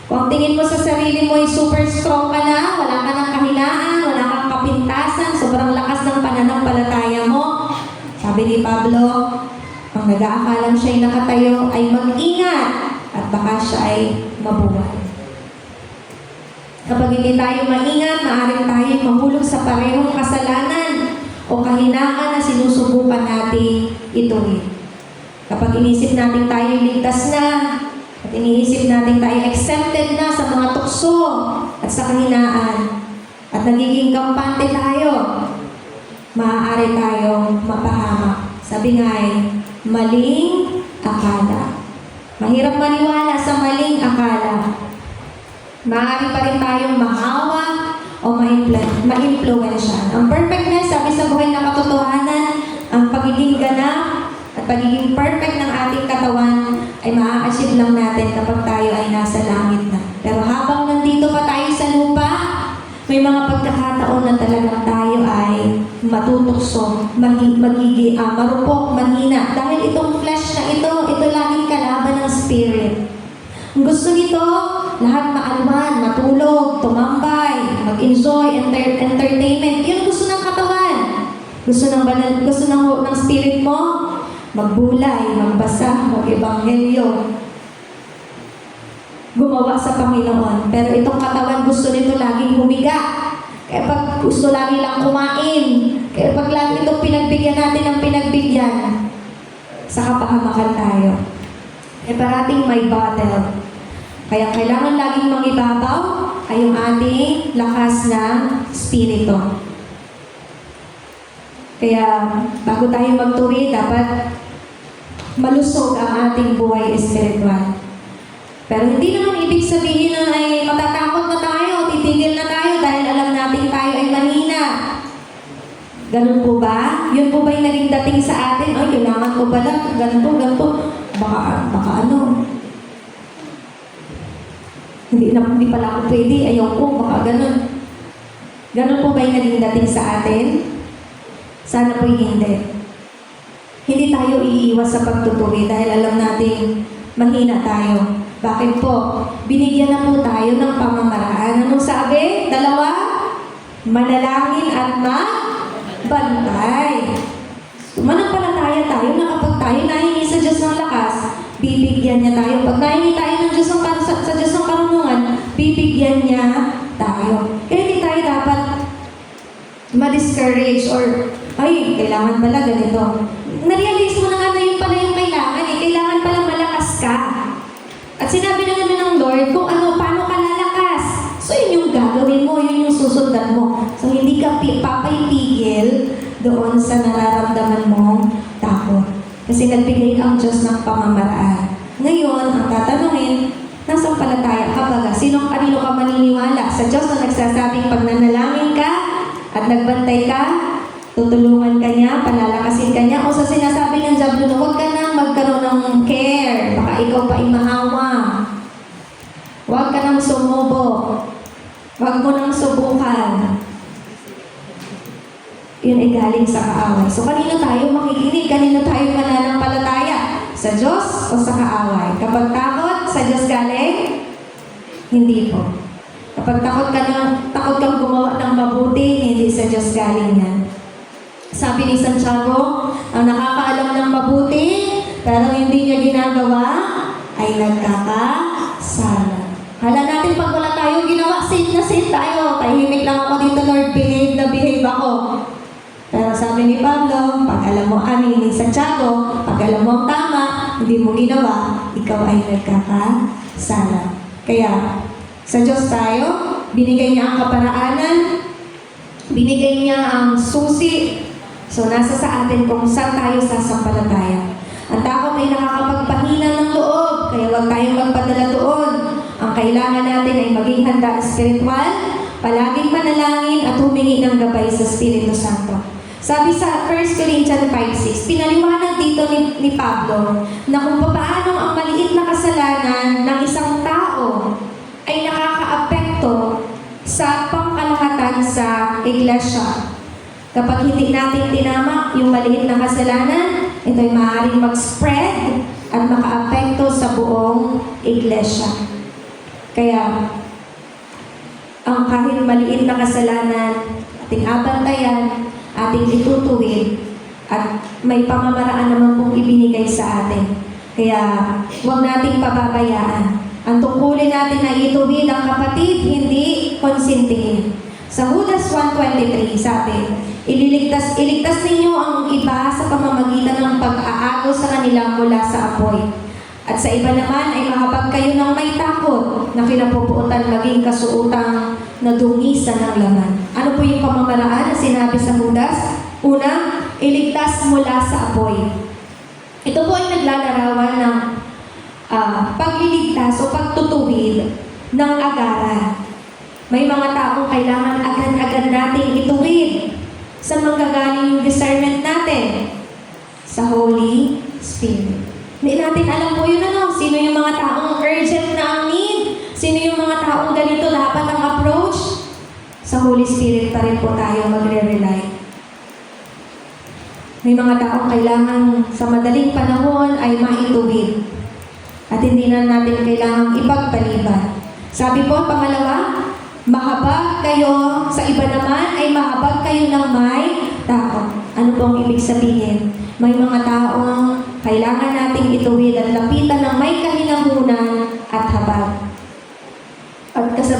Kung tingin mo sa sarili mo ay super strong ka na, wala ka ng kahinaan, wala kang kapintasan, sobrang lakas ng pananampalataya mo, sabi ni Pablo, ang nag-aakalang siya'y nakatayo ay mag-ingat at baka siya ay mabuhay. Kapag hindi tayo maingat, maaaring tayo mahulog sa parehong kasalanan o kahinaan na sinusubukan natin ituwid. Kapag inisip natin tayo ligtas na, at iniisip natin tayo exempted na sa mga tukso at sa kahinaan, at nagiging kampante tayo, maaari tayong mapahamak. Sabi nga ay, maling akala. Mahirap maniwala sa maling akala. Maaari pa rin tayong mahawa o ma-influensya. Ang perfectness, sabi sa buhay na katotohanan, ang pagiging ganap at pagiging perfect ng ating katawan ay maa-achieve lang natin kapag tayo ay nasa langit na. Pero habang nandito pa tayo sa lupa, may mga pagkakataon na talagang tayo ay matutukso, marupok, mahina. Dahil itong flesh na ito laging kalaban ng spirit. Ang gusto nito, lahat maalwan, matulog, tumambay, mag-enjoy, entertainment. Yun gusto ng katawan. Gusto ng spirit mo, magbulay, magbasa, mag-ebanghelyo. gumawa sa Panginoon. Pero itong katawan gusto nito laging humiga. Kaya pag gusto lagi lang kumain, kaya pag lagi itong pinagbigyan natin ng pinagbigyan, sa kapahamakan tayo. Eh parating may battle. Kaya kailangan laging mangibabaw ay yung ating lakas ng spirito. Kaya bago tayo magtuwi, dapat malusog ang ating buhay espiritual. Pero hindi naman ibig sabihin na ay matatakot na tayo, titigil na tayo dahil alam natin tayo ay mahina. Ganun po ba? Yun po ba yung naging dating sa atin? Ay, kailangan ko pala, ganito. Baka ano. Hindi pala ako pwede, ayaw ko, baka ganun. Ganun po ba yung naging dating sa atin? Sana po hindi. Hindi tayo iiwas sa pagtutuwi dahil alam natin mahina tayo. Bakit po? Binigyan na po tayo ng pamamaraan. Anong sabi? 2, manalangin at magbantay. Manampalataya tayo na kapag tayo nahingi sa Diyos ng lakas, bibigyan niya tayo. Pag nahingi tayo ng Diyos sa Diyos ng karunungan, bibigyan niya tayo. Kaya hindi tayo dapat ma-discourage or, ay, kailangan pala ganito. Na-realize mo na nga na yun pala yung kailangan. Kailangan pala malakas ka. At sinabi na naman ng Lord kung paano ka lalakas. So yun yung gagawin mo, yun yung susundan mo. So hindi ka papaypigil doon sa nararamdaman mong takot. Kasi nagbigay ang Diyos ng pamamaraan. Ngayon, ang tatanungin, nasaan pala tayo? Kanino ka maniniwala? Sa Diyos na nagsasabing pag nanalangin ka at nagbantay ka, tutulungan ka niya, palalakasin ka niya, o sa sinasabi ng Diablo na huwag ka nang magkaroon ng care, baka ikaw pa imahawa. Huwag ka nang sumubo. Huwag mo nang subukan. Yun ay galing sa kaaway. So, kanino tayo makikinig? Kanino tayo mananampalataya? Sa Diyos o sa kaaway? Kapag takot, sa Diyos galing? Hindi po. Kapag takot kang gumawa ng mabuti, hindi sa Diyos galing yan. Sabi ni Santiago, ang nakakaalam ng mabuti, pero hindi niya ginagawa, ay nagkakasala. Hala natin pag wala tayong ginawa, safe na safe tayo. Tahimik lang ako dito, Lord, behave na behave ako. Pero sabi ni Pablo, pag alam mo, ni Santiago, pag alam mo ang tama, hindi mo ginawa, ikaw ay nagkakasala. Kaya, sa Diyos tayo, binigay niya ang kaparaanan, binigay niya ang susi. So, nasa sa atin kung saan tayo sasampalataya. Ang takot ay nakakapagpahina ng loob, kaya huwag tayong magpadala doon. Ang kailangan natin ay maging handa espiritual, palaging manalangin at humingi ng gabay sa Espiritu Santo. Sabi sa 1 Corinthians 5:6, pinaliwanag dito ni Pablo na kung paano ang maliit na kasalanan ng isang tao ay nakakaapekto sa pangkalahatan sa iglesia. Kapag hindi natin tinama yung maliit na kasalanan, ito ay maaaring mag-spread at makaapekto sa buong iglesia. Kaya, ang kahit maliit na kasalanan, ating abantayan, ating itutuwid, at may pamamaraan naman pong ibinigay sa atin. Kaya, huwag nating pababayaan. Ang tungkulin natin na ituwid ang kapatid, hindi konsintihin. Sa Judas 1:23, sabi, iligtas ninyo ang iba sa pamamagitan ng pag-aagaw sa kanila mula sa apoy. At sa iba naman ay mahabag kayo ng may takot na kinapupuotan maging kasuotang na dungisan ng laman. Ano po yung pamamaraan na sinabi sa Judas? Una, iligtas mula sa apoy. Ito po ay naglalarawan ng pagliligtas o pagtutuwid ng agaran. May mga taong kailangan agad-agad nating ituwid. Saan manggagaling yung discernment natin? Sa Holy Spirit. Hindi natin alam po yun sino yung mga taong urgent na ang need, sino yung mga taong ganito dapat ang approach. Sa Holy Spirit pa rin po tayo magre-rely. May mga taong kailangan sa madaling panahon ay maituwid. At hindi na natin kailangang ipagpaliban. Sabi po, pangalawa, mahabag kayo, sa iba naman ay mahabag kayo ng may takot. Ano pong ibig sabihin? May mga taong kailangan nating ituwid at lapitan ng may kahinahunan at habag.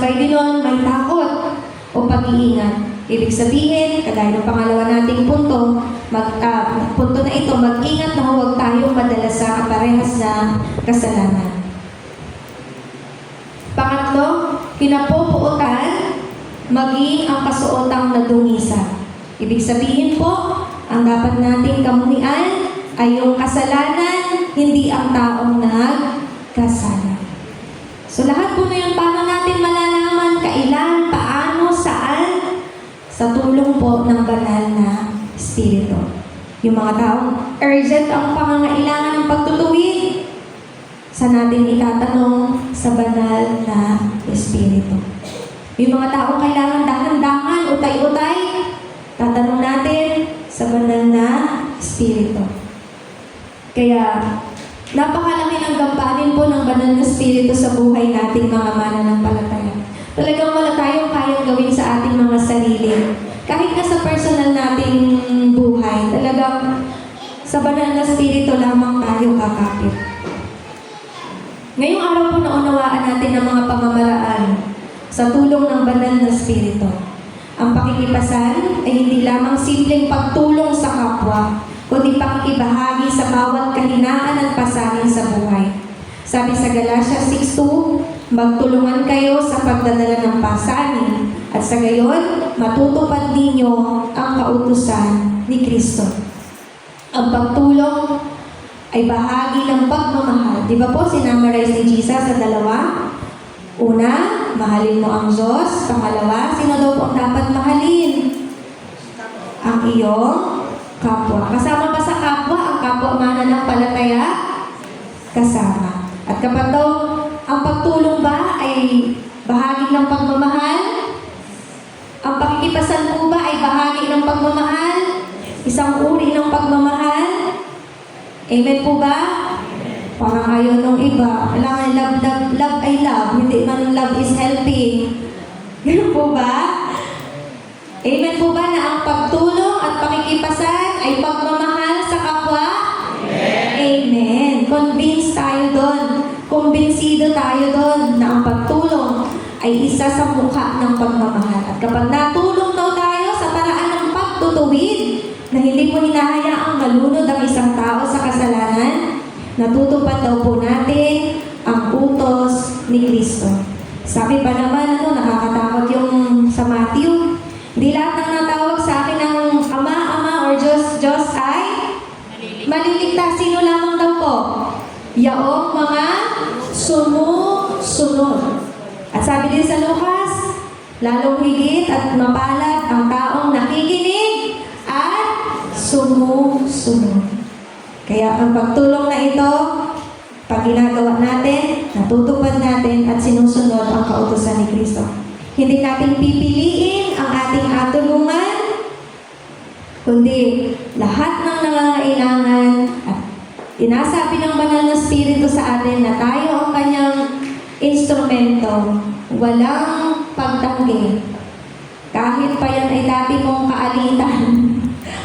kasabay din nun, may takot o pag-iingat. Ibig sabihin, kagaya ng pangalawa nating punto, punto na ito, mag-ingat na huwag tayong madala sa kaparehas na kasalanan. Pangatlo, kinapupuotan, maging ang kasuotang nadungisan. Ibig sabihin po, ang dapat nating kamunian ay yung kasalanan, hindi ang taong nagkasala. So lahat po na yun, paano natin malalaman, kailan, paano, saan? Sa tulong po ng banal na Espiritu. Yung mga taong urgent ang pangangailangan ng pagtutuwid, sa natin itatanong sa banal na Espiritu. Yung mga taong kailangan dahan-dahan, utay-utay, tatanong natin sa banal na Espiritu. Kaya, napakalaki ng gampanin po ng banal na Espiritu sa buhay nating mga mananampalataya. Talagang wala tayong kayang gawin sa ating mga sarili. Kahit na sa personal nating buhay, talagang sa banal na Espiritu lamang tayo kakapit. Ngayong araw po naunawaan natin ang mga pamamaraan sa tulong ng banal na Espiritu. Ang pakikipasan ay hindi lamang simpleng pagtulong sa kapwa, kundi pakikibahagi sa bawat kahinaan at pasanin sa buhay. Sabi sa Galatia 6:2, magtulungan kayo sa pagdadala ng pasanin at sa gayon, matutupad ninyo ang kautusan ni Kristo. Ang pagtulong ay bahagi ng pagmamahal. Di ba po, sinamarize ni Jesus sa dalawa? Una, mahalin mo ang Diyos. Pangalawa, sino daw po ang dapat mahalin? Ang iyong kapwa. Kasama ba sa kapwa ang kapwa mananampalataya? Kasama. At kapag daw ang pagtulong ba ay bahagi ng pagmamahal? Ang pakikipasan po ba ay bahagi ng pagmamahal? Isang uri ng pagmamahal? Amen po ba? Parang ayaw nung iba. Kailangan love ay love. Hindi man love is helping. Ganun po ba? Amen po ba na ang pagtulong at pakikipasan ay pagmamahal sa kapwa? Amen. Convinced tayo doon. Kumbinsido tayo doon na ang pagtulong ay isa sa mukha ng pagmamahal. At kapag natulong daw tayo sa paraan ng pagtutuwid, na hindi po hinahayaang malunod ang isang tao sa kasalanan, natutupad daw po natin ang utos ni Kristo. Sabi pa naman, nakakatakot yung sa Matthew, hindi lahat ng natawag sa akin ng Ama, or Diyos ay maliligtas. Sino lamang daw po? Yaong mga sumusunod. At sabi din sa Lucas, lalong higit at mapalad ang taong nakikinig at sumusunod. Kaya ang pagtulong na ito, pag ginagawa natin, natutupad natin at sinusunod ang kautusan ni Kristo. Hindi natin pipiliin ang ating atulungan, kundi lahat ng nangangailangan at inasabi ng banal na Espiritu sa atin na tayo ang kanyang instrumento, walang pagtanggi. Kahit pa yan ay dati mong kaalitan,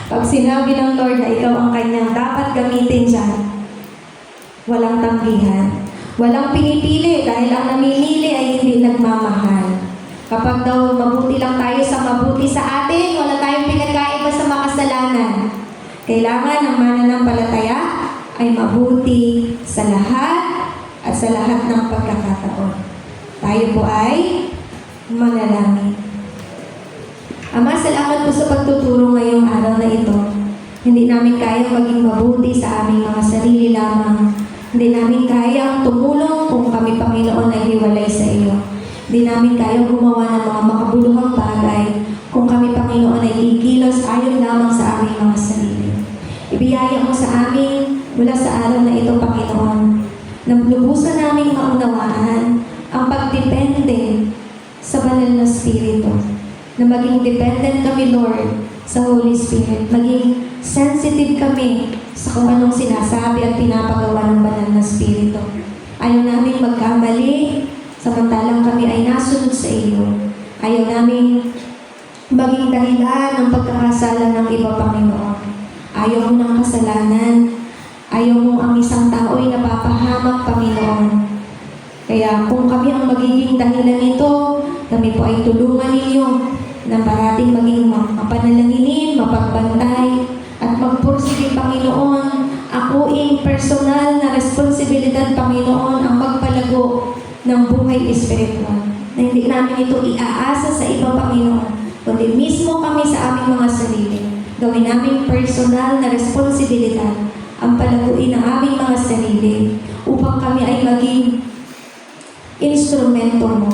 pag sinabi ng Lord na ikaw ang kanyang dapat gamitin dyan, walang tanggihan. Walang pinipili dahil ang namimili ay hindi nagmamahal. Kapag daw mabuti lang tayo sa mabuti sa atin, wala tayong pinagkaiba sa makasalanan. Kailangan ang mananampalataya ay mabuti sa lahat at sa lahat ng pagkakataon. Tayo po ay manalangin. Ama, salamat po sa pagtuturo ngayong araw na ito. Hindi namin kayang maging mabuti sa aming mga sarili lamang. Hindi namin kayang tumulong kung kami, Panginoon, ay hiwalay sa iyo. Hindi namin kayang gumawa ng mga makabuluhang bagay kung kami, Panginoon, ay kikilos ayon lamang sa aming mga sarili. Ibiyaya mo sa amin mula sa araw na ito, Panginoon, na lubusan naming maunawaan ang pagdepende sa banal na Espiritu. Na maging dependent kami, Lord, sa Holy Spirit. Maging sensitive kami sa kung anong sinasabi at pinapagawa ng banal na Espiritu. Ayaw namin magkamali, samantalang kami ay nasunod sa iyo. Ayaw namin maging dahilan ng pagkakasala ng iba, Panginoon. Ayaw mo ng kasalanan. Ayaw mo ang isang tao ay napapahamak, Panginoon. Kaya kung kami ang magiging dahilan nito, Kami po ay tulungan ninyo na parating maging mapanalanginin, mapagbantay, at magpursige, Panginoon. Akuing personal na responsibilidad, Panginoon, ang magpalago ng buhay espiritual. Na hindi namin ito iaasa sa ibang Panginoon, kundi mismo kami sa aming mga sarili. Gawin namin personal na responsibilidad ang palaguin ng aming mga sarili upang kami ay maging instrumento mo,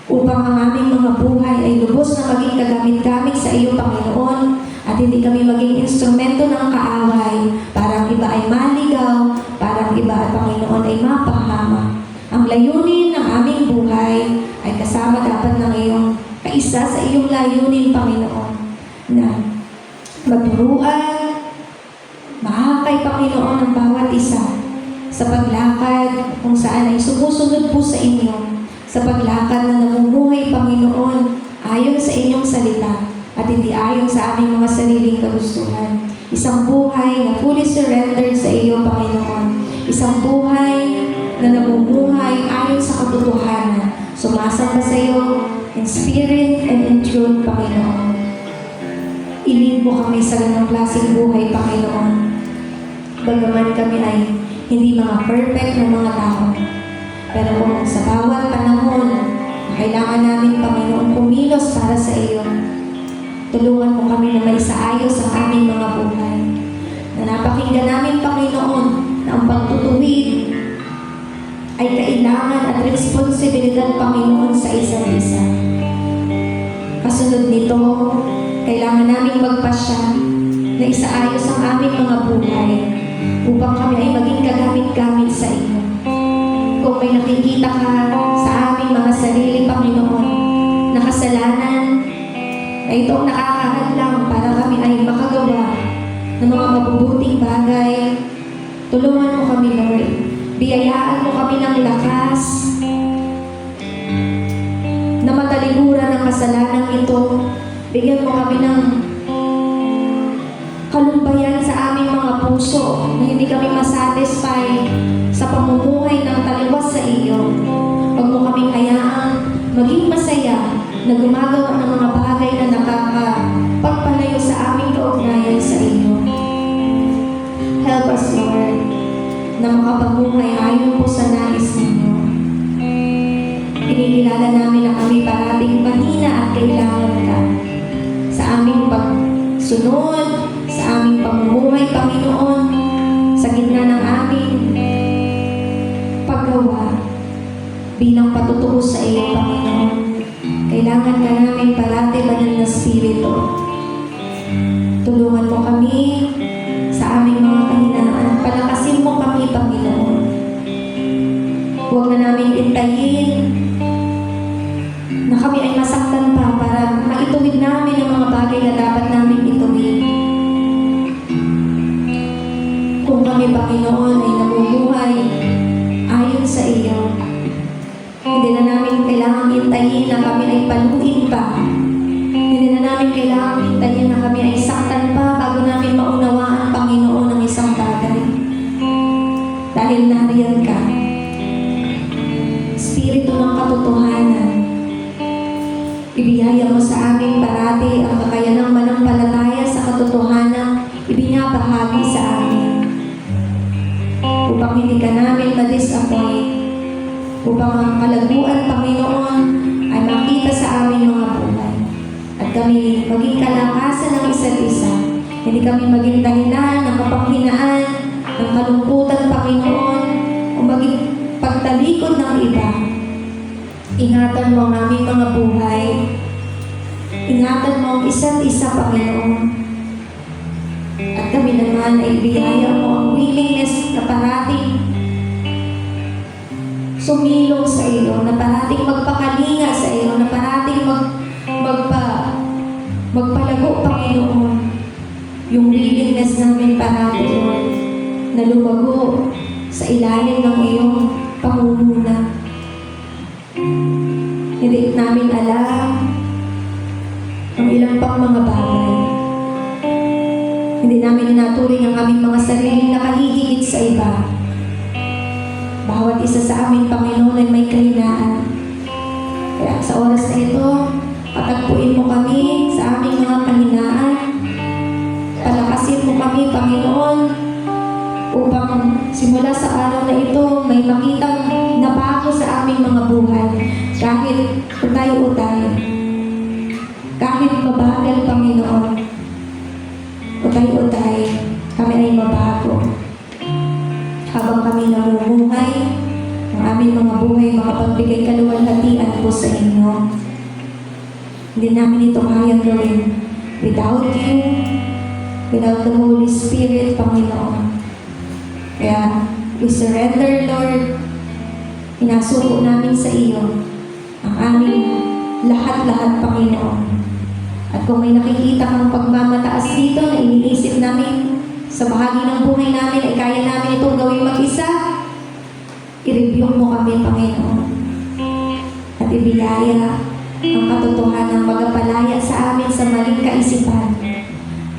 upang ang aming mga buhay ay lubos na maging kagamit-gamit sa iyo, Panginoon, at hindi kami maging instrumento ng kaaway, parang iba ay maligaw, parang iba at Panginoon ay mapahama. Ang layunin ng aming buhay ay kasama dapat ng iyong kaisa sa iyong layunin, Panginoon, na maturuan, mahakay, Panginoon, ang bawat isa sa paglakad kung saan ay sumusunod po sa inyo, sa paglakad na namumuhay, Panginoon, ayon sa inyong salita at hindi ayon sa aming mga sariling kagustuhan. Isang buhay na fully surrendered sa iyo, Panginoon. Isang buhay na namumuhay ayon sa katotohanan, sumasamba sa iyo in spirit and in truth, Panginoon. Ilid mo kami sa ganang klaseng buhay, Panginoon. Bagaman kami ay hindi mga perfect na mga tao, pero kung sa bawat panahon na kailangan namin, Panginoon, kumilos para sa iyo, tulungan mo kami na maisaayos ang aming mga buhay. Na napakinggan namin, Panginoon, na ang pagtutuwid ay kailangan at responsibilidad, Panginoon, sa isa't isa. Kasunod nito, kailangan namin magpasya na isaayos ang aming mga buhay upang kami ay maging kagamit-gamit sa iyo. Kung may nakikita ka sa aming mga sarili, Panginoon, na kasalanan, na itong nakakahadlang para kami ay makagawa ng mga mabubuting bagay, tulungan mo kami, Lord. Biyayaan mo kami ng lakas na matalikuran ang kasalanan ito. Bigyan mo kami ng kalumbayan sa aming mga puso na hindi kami masatisfy sa pamumuhay ng taliwas sa iyo. Huwag mo kaming hayaan maging masaya na gumagawa ng mga bagay na nakakapagpalayo sa aming kaugnayan sa iyo. Help us, Lord, na makapamuhay ayon po sa nais ninyo. Kinikilala namin na kami parating mahina at kailangan ka sa aming pagsunod, sa aming pamumuhay, Panginoon, sa gitna ng aming paggawa bilang patutuo sa iyo, Panginoon. Kailangan ka namin parati, Banal na Espiritu. Tulungan mo kami sa aming mga kahinaan. Palakasin mo kami, Panginoon. Huwag na namin intayin na kami ay masaktan pa para maituwid namin ang mga bagay na dapat namin ituwid. Kung kami, Panginoon, ay namumuhay ayon sa iyo, hindi na namin kailangang hintayin na kami ay paluin pa. Hindi na namin kailangang hintayin na kami ay saktan pa bago namin maunawaan, Panginoon, ang isang bagay. Dahil nariyan ka, Espiritu ng katotohanan, ibiyaya mo sa amin parati ang kakayanang manampalataya sa katotohanan ibinabahagi sa amin. Upang hindi ka namin ma-disappoint, upang ang kalaguan, Panginoon, ay makita sa aming mga buhay. At kami maging kalakasan ng isa't isa. Hindi kami maging dahilan ng kapanghinaan, ng kalungkutan, Panginoon, o maging pagtalikod ng iba. Ingatan mo ang aming mga buhay. Ingatan mo ang isa't isa, Panginoon. At kami naman ay biyaya mo ang willingness na parating sumilong sa iyo, na parating magpakalinga sa iyo, na parating magpalago, Panginoon, yung willingness namin parati, Lord, na lumago sa ilalim ng iyong pangunguna. Hindi namin alam ang ilang pang mga bagay. Hindi namin inaturing ang aming mga sariling nakahihigit sa iba. Bawat isa sa amin, Panginoon, ay may kahinaan. Kaya sa oras na ito, patagpuin mo kami sa aming mga kahinaan. Palakasin mo kami, Panginoon, upang simula sa araw na ito, may makitang nabago sa aming mga buhay. Kahit utay-utay, kahit mabagal, Panginoon, utay-utay, kami ay mabago. Habang kami namumuhay, ang aming mga buhay makapagbigay kaluwalhatian po sa inyo. Hindi namin ito kayang gawin without you, without the Holy Spirit, Panginoon. Kaya, we surrender, Lord. Inasuko namin sa iyo ang aming lahat-lahat, Panginoon. At kung may nakikita kang pagmamataas dito na iniisip namin sa bahagi ng buhay namin ay kaya namin itong gawin mag-isa, i-review mo kami, Panginoon. At ibiyaya ang katotohanan, magapalaya sa amin sa maling kaisipan,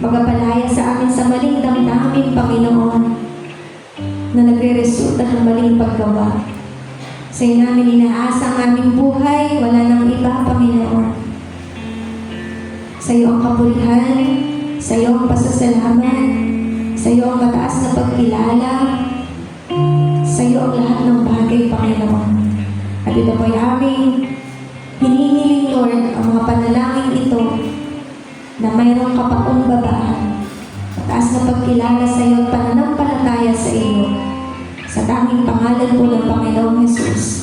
magapalaya sa amin sa maling damdamin, Panginoon, na nagre-resulta ng maling paggawa. Sa iyo namin inaasa ang aming buhay, wala nang iba, Panginoon. Sa iyo ang kapurihan, sa iyo ang pasasalamat, sa iyo ang mataas na pagkilala, sa iyo ang lahat ng bagay, Panginoon. At ito po'y aming hinihiling, Lord, ang mga panalangin ito na mayroong kapakumbabaan, mataas na pagkilala sa iyo at pananampalataya sa iyo. Sa tanging pangalan po ng Panginoong Jesus.